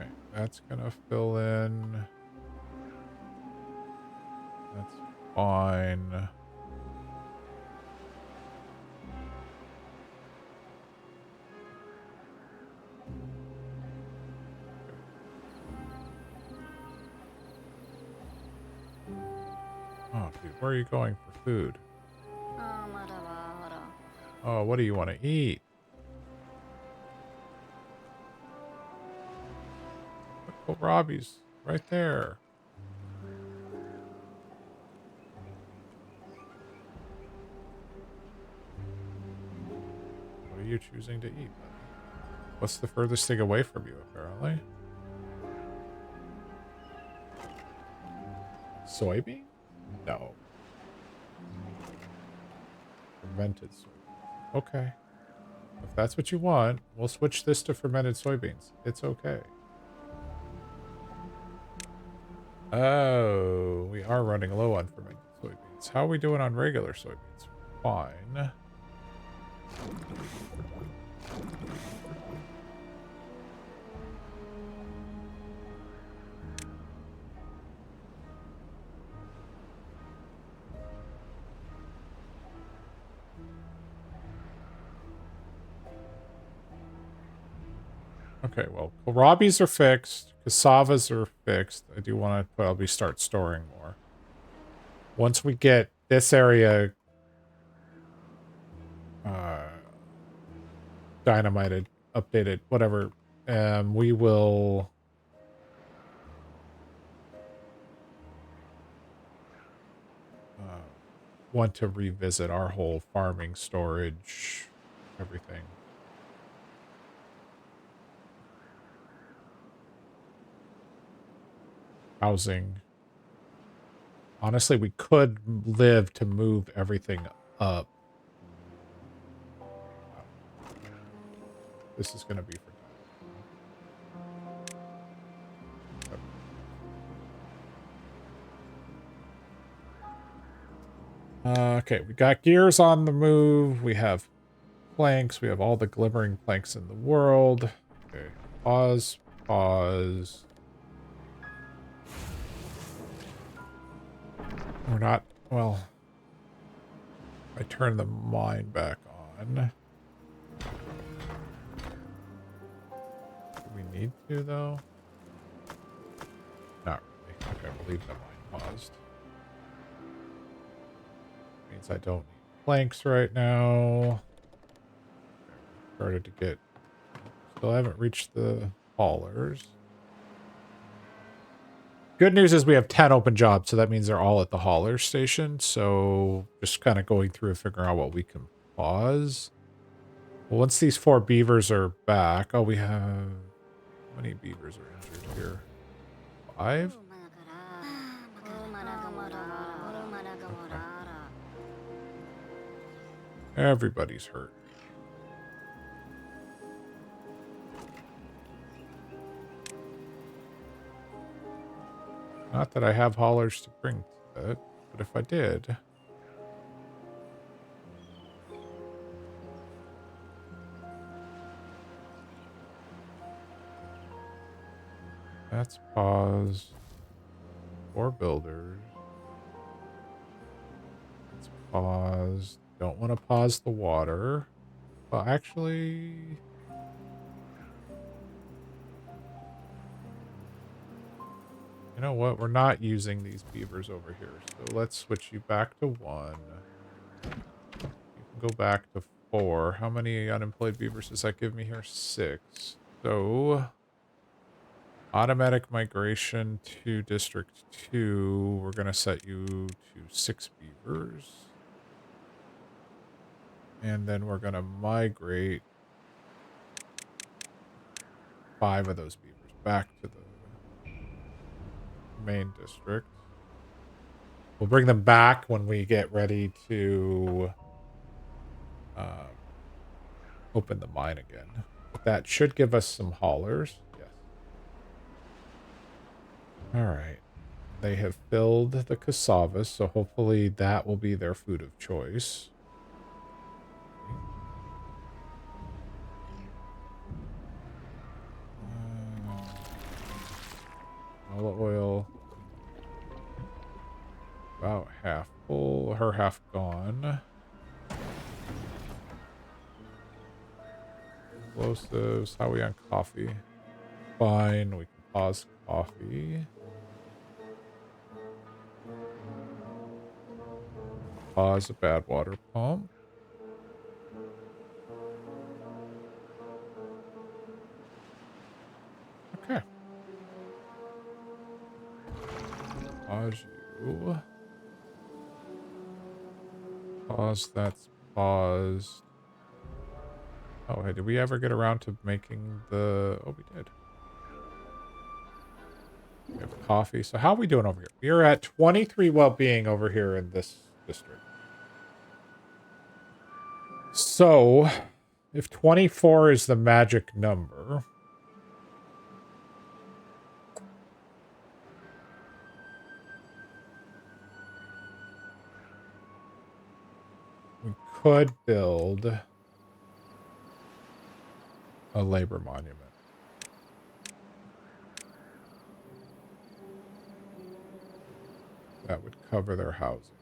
Okay, that's gonna fill in. That's fine. Oh, dude, where are you going for food? Oh, what do you want to eat? Look, Robbie's right there. What are you choosing to eat, buddy? What's the furthest thing away from you, apparently? Soybean? No. Fermented soybeans. Okay. If that's what you want, we'll switch this to fermented soybeans. It's okay. Oh, we are running low on fermented soybeans. How are we doing on regular soybeans? Fine. Okay, well, kohlrabies are fixed. Cassavas are fixed. I do want to probably start storing more. Once we get this area dynamited, updated, whatever, we will want to revisit our whole farming, storage, everything. Housing. Honestly, we could live to move everything up. This is going to be for okay, we got gears on the move. We have planks. We have all the glimmering planks in the world. Okay, pause, pause. We're not, well, I turn the mine back on. Do we need to, though? Not really. Okay, we'll leave the mine paused. Means I don't need planks right now. Started to get... Still haven't reached the haulers. Good news is we have 10 open jobs, so that means they're all at the hauler station. So just kind of going through and figuring out what we can pause. Well, once these 4 beavers are back... Oh, we have... How many beavers are injured here? 5? Okay. Everybody's hurt. Not that I have haulers to bring to it, but if I did... That's pause. 4 builders. Let's pause. Don't want to pause the water. Well, actually... You know what? We're not using these beavers over here. So let's switch you back to 1. You can go back to 4. How many unemployed beavers does that give me here? 6. So... Automatic migration to District 2. We're going to set you to 6 beavers. And then we're going to migrate 5 of those beavers back to the main district. We'll bring them back when we get ready to open the mine again. But that should give us some haulers. Yes. All right. They have filled the cassavas, so hopefully that will be their food of choice. Olive oil. About half full. Her half gone. Explosives. How are we on coffee? Fine. We can pause coffee. Pause a bad water pump. Okay. Pause you. Pause, that's paused. Oh, hey, did we ever get around to making the... Oh, we did. We have coffee. So how are we doing over here? We are at 23 well-being over here in this district. So, if 24 is the magic number... we could build a labor monument. That would cover their housing.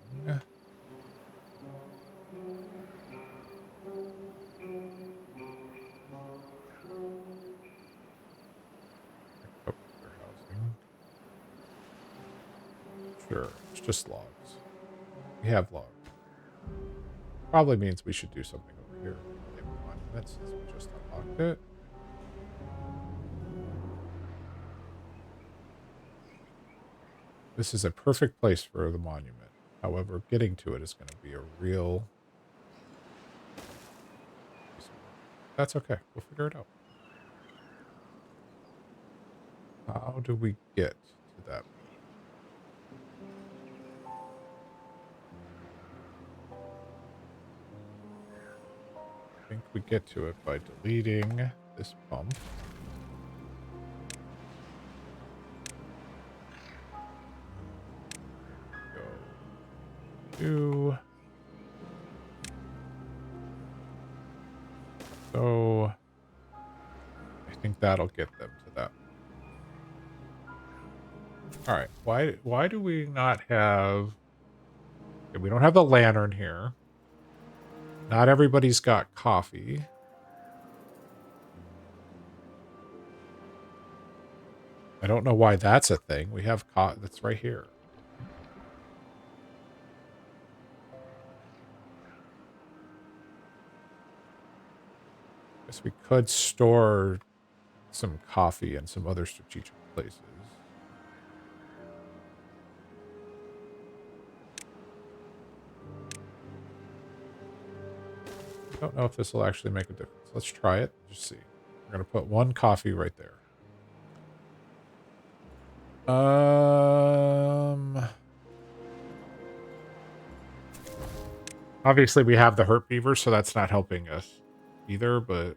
Cover their housing. Sure, it's just logs. We have logs. Probably means we should do something over here. Labor monument, since we just unlocked it. This is a perfect place for the monument. However, getting to it is going to be a real... That's okay. We'll figure it out. How do we get to that? I think we get to it by deleting this pump. Go to... So... I think that'll get them to that. Alright, why do we not have Okay, we don't have the lantern here. Not everybody's got coffee. I don't know why that's a thing. We have that's right here. Guess we could store some coffee in some other strategic places. I don't know if this will actually make a difference. Let's try it. Just see. We're going to put one coffee right there. Obviously we have the hurt beaver, so that's not helping us either, but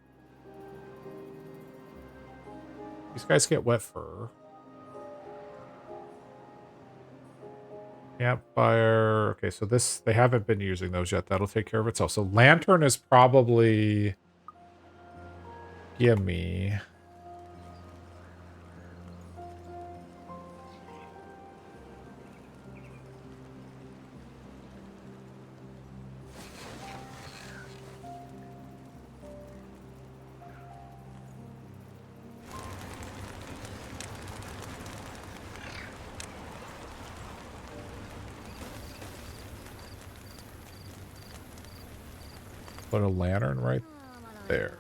these guys get wet fur. Campfire. Okay, so this, they haven't been using those yet. That'll take care of itself. So lantern is probably gimme. Put a lantern right there.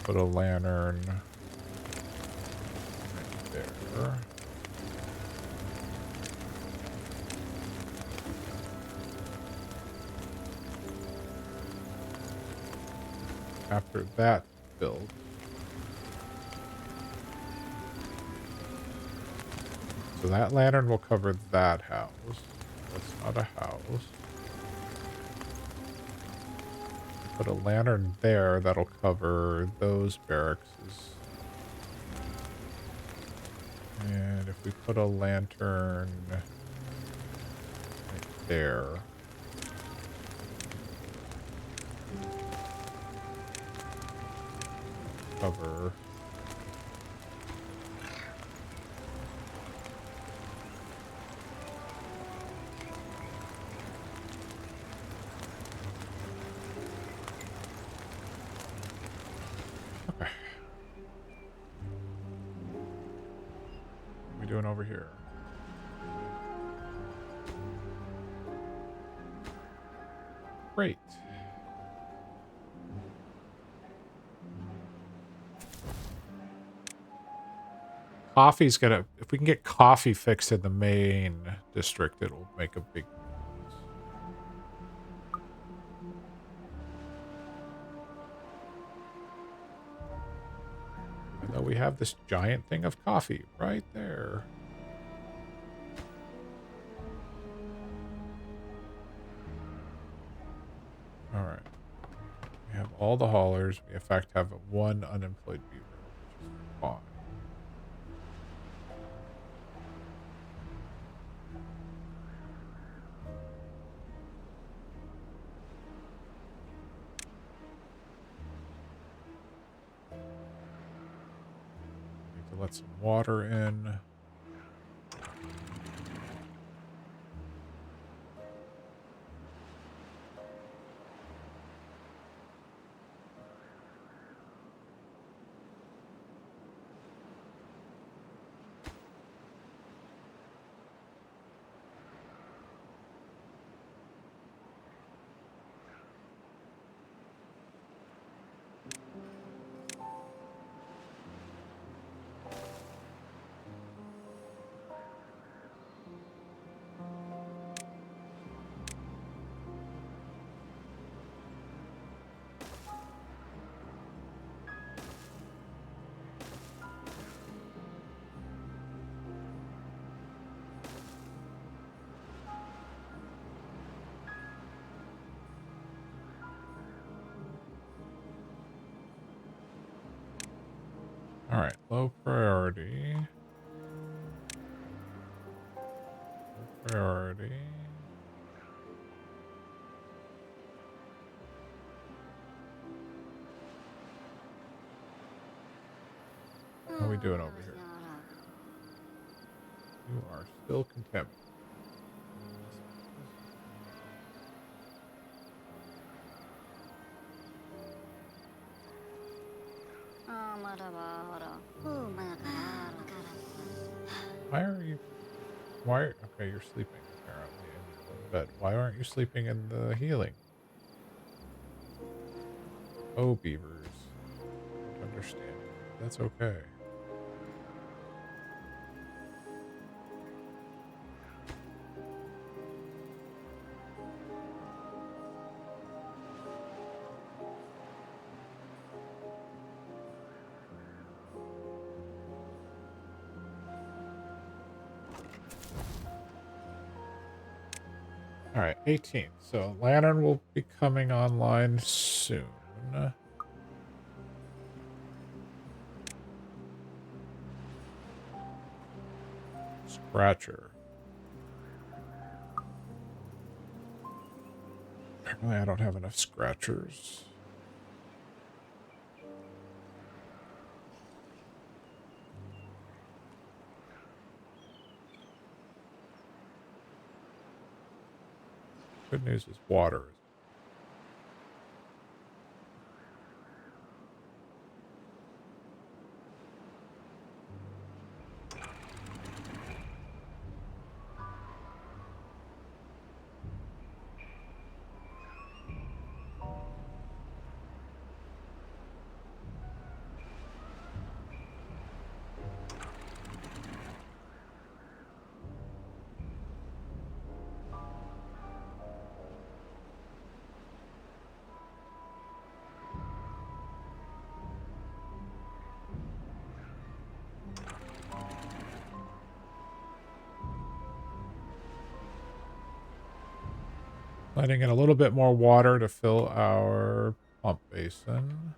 Put a lantern right there. After that build. So that lantern will cover that house. That's not a house. Put a lantern there, that'll cover those barracks. And if we put a lantern right there. Cover. Okay. What are we doing over here? Great. Coffee's gonna, if we can get coffee fixed in the main district, it'll make a big difference. Even though we have this giant thing of coffee right there. All right. We have all the haulers. We in fact have one unemployed beaver, which is fine. Need to let some water in. All right, low priority. Low priority. How we doing over here? You are still contaminated. Why are you? Why? Okay, you're sleeping apparently in your own bed. Why aren't you sleeping in the healing? Oh, beavers. I don't understand. That's okay. All right, 18th. So Lantern will be coming online soon. Scratcher. Apparently I don't have enough scratchers. Good news is water is letting in a little bit more water to fill our pump basin.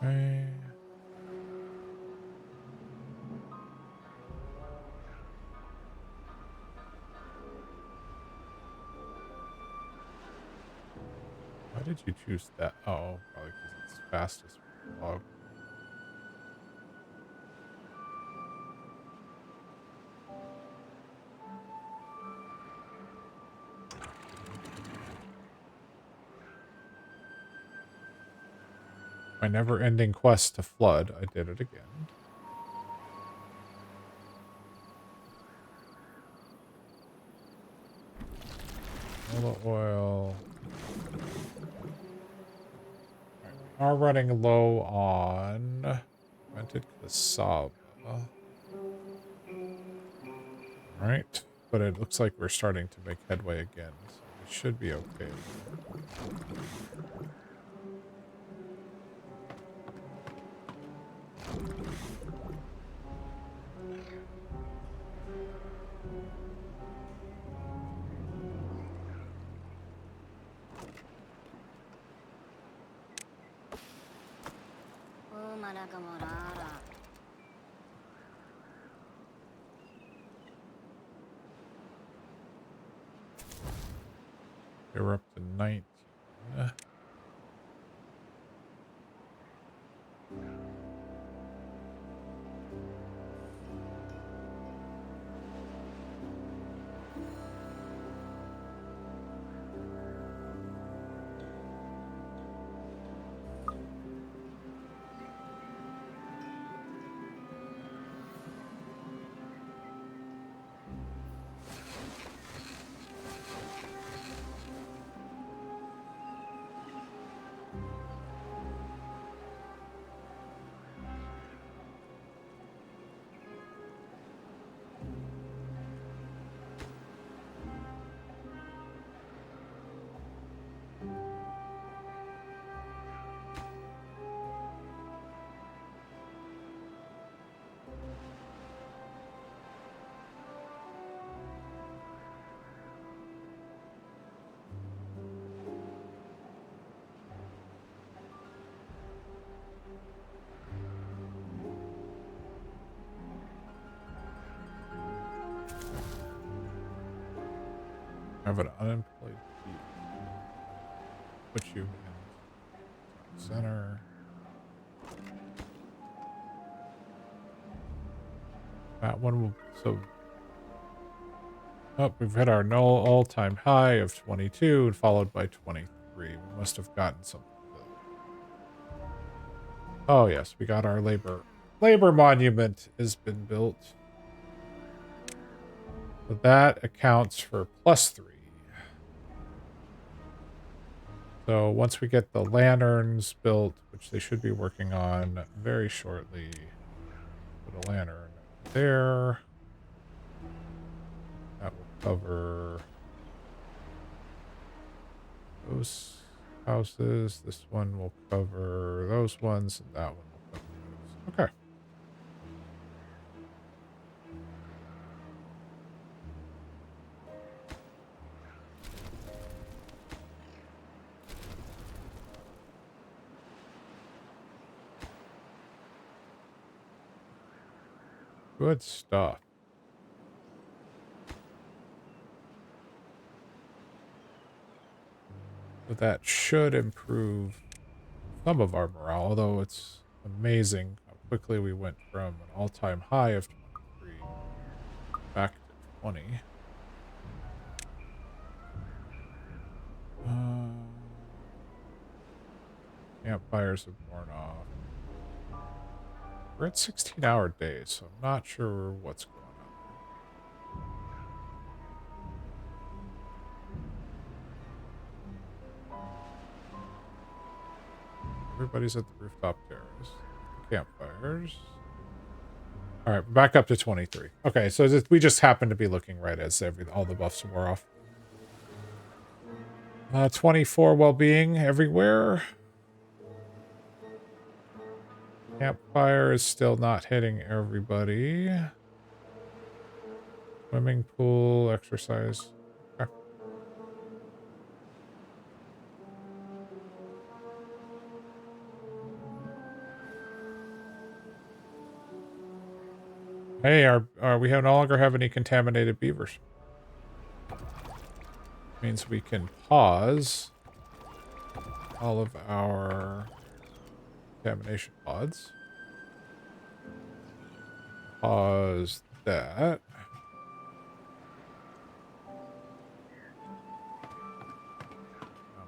Okay. Why did you choose that? Oh, probably because it's fastest log. My never-ending quest to flood. I did it again. All the oil. Right, we are running low on fermented cassava. Right, but it looks like we're starting to make headway again, so we should be okay. We're up to 19. have an unemployed beaver. Put you in center. That one will, so, oh, we've hit our all-time high of 22 and followed by 23. We must have gotten something built. Oh yes, we got our labor monument has been built. So that accounts for +3. So once we get the lanterns built, which they should be working on very shortly, put a lantern there. That will cover those houses. This one will cover those ones, and that one will cover those. Okay. Good stuff. But that should improve some of our morale, although it's amazing how quickly we went from an all-time high of 23 back to 20. Campfires have worn off. We're at 16-hour days, so I'm not sure what's going on there. Everybody's at the rooftop terrace. Campfires. All right, back up to 23. Okay, so we just happened to be looking right as all the buffs wore off. 24 well-being everywhere. Campfire is still not hitting everybody. Swimming pool, exercise. Okay. Hey, we no longer have any contaminated beavers. Means we can pause all of our contamination pods. Pause that. That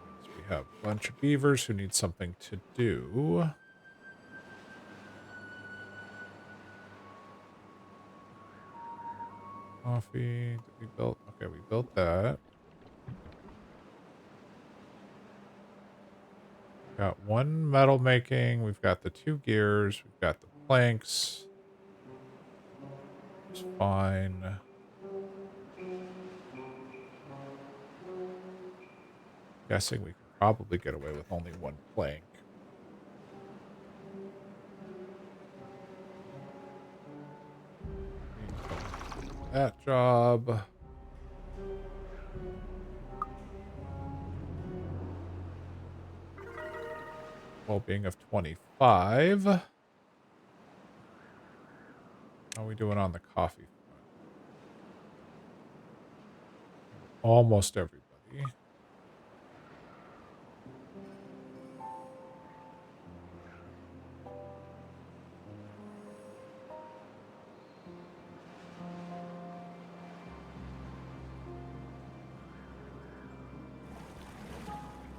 means we have a bunch of beavers who need something to do. Coffee. Did we build? Okay, we built that. Got one metal making. We've got the 2 gears. We've got the planks. It's fine. Guessing we could probably get away with only 1 plank. That job. Well-being of 25. How are we doing on the coffee front? Almost everybody.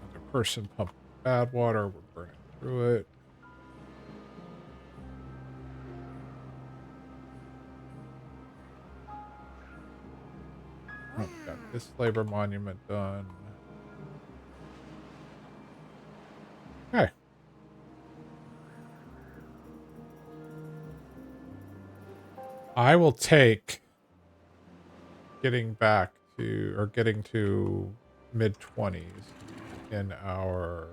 Another person pumping bad water. We're burning through it. Oh, got this labor monument done. Okay. I will take getting to mid-20s in our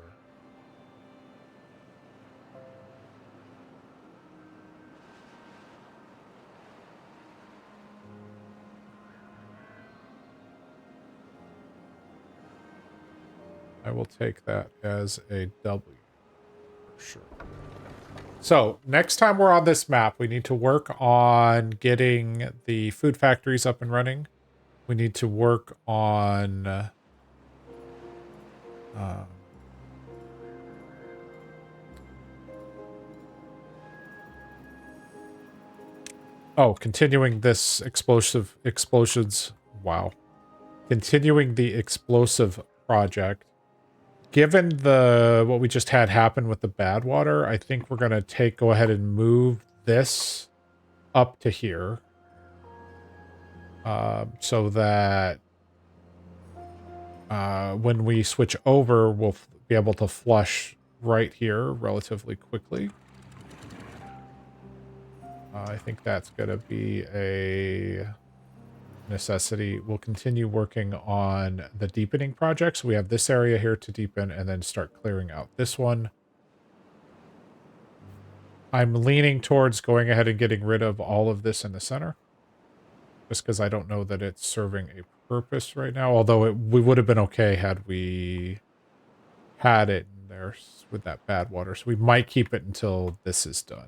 I will take that as a W for sure. So next time we're on this map, we need to work on getting the food factories up and running. We need to work on continuing this explosions. Wow. Continuing the explosive project. Given what we just had happen with the bad water, I think we're going to go ahead and move this up to here. So that when we switch over, we'll be able to flush right here relatively quickly. I think that's going to be a necessity. We'll continue working on the deepening project. So we have this area here to deepen and then start clearing out this one. I'm leaning towards going ahead and getting rid of all of this in the center. Just because I don't know that it's serving a purpose right now. Although we would have been okay had we had it in there with that bad water. So we might keep it until this is done.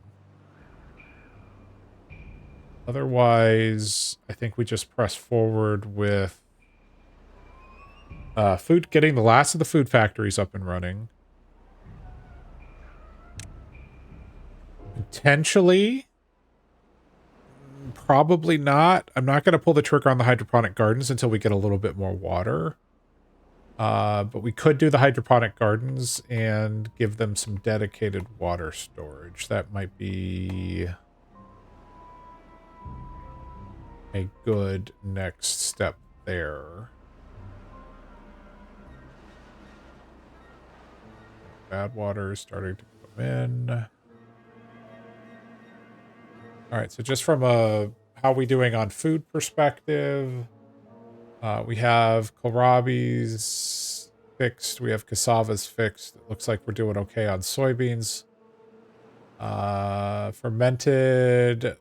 Otherwise, I think we just press forward with getting the last of the food factories up and running. Potentially. Probably not. I'm not going to pull the trigger on the hydroponic gardens until we get a little bit more water. But we could do the hydroponic gardens and give them some dedicated water storage. That might be a good next step there. Bad water is starting to come in. All right, so just from a how we doing on food perspective, we have kohlrabi's fixed. We have cassavas fixed. It looks like we're doing okay on soybeans. Fermented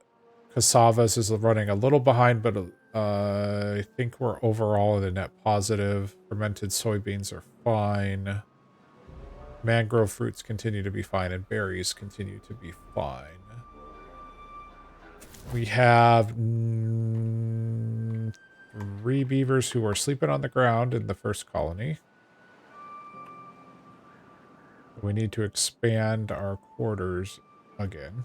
cassavas is running a little behind, but I think we're overall in a net positive. Fermented soybeans are fine. Mangrove fruits continue to be fine, and berries continue to be fine. We have 3 beavers who are sleeping on the ground in the first colony. We need to expand our quarters again.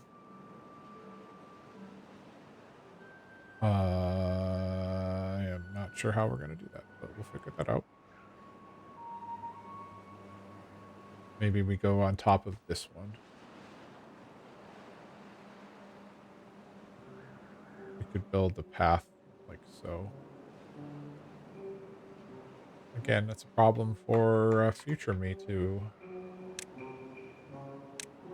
I am not sure how we're going to do that, but we'll figure that out. Maybe we go on top of this one. We could build the path like so. Again, that's a problem for future me to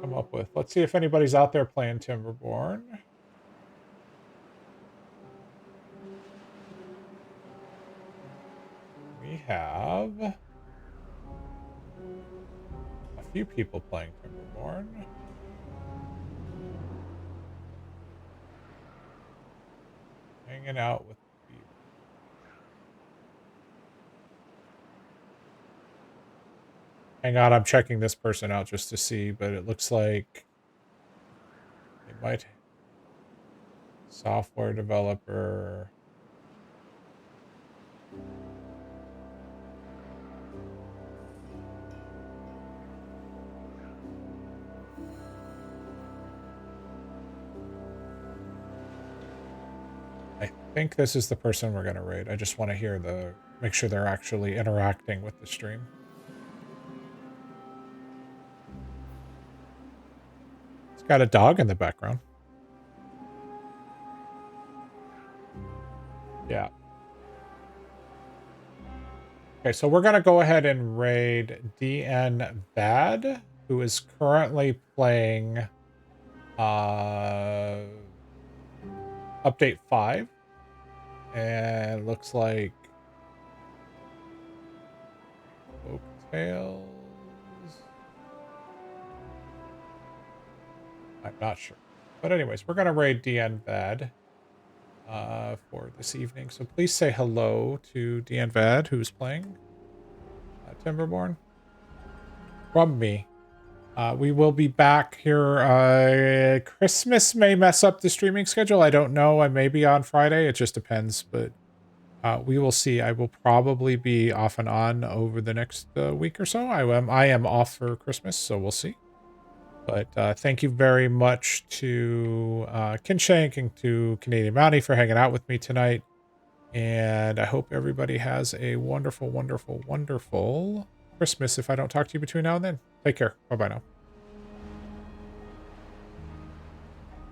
come up with. Let's see if anybody's out there playing Timberborn. We have a few people playing Timberborn. Hanging out with the beavers. Hang on, I'm checking this person out just to see, but it looks like they might. Software developer. I think this is the person we're going to raid. I just want to make sure they're actually interacting with the stream. It's got a dog in the background. Yeah. Okay, so we're going to go ahead and raid DN Bad, who is currently playing update 5. And looks like Oaktails. I'm not sure. But anyways, we're going to raid DN Bad for this evening. So please say hello to DN Bad, who's playing Timberborn. From me. We will be back here. Christmas may mess up the streaming schedule. I don't know. I may be on Friday. It just depends. But We will see. I will probably be off and on over the next week or so. I am off for Christmas, so we'll see. But thank you very much to Kinshank and to Canadian Mountie for hanging out with me tonight. And I hope everybody has a wonderful, wonderful, wonderful Christmas if I don't talk to you between now and then. Take care. Bye-bye now.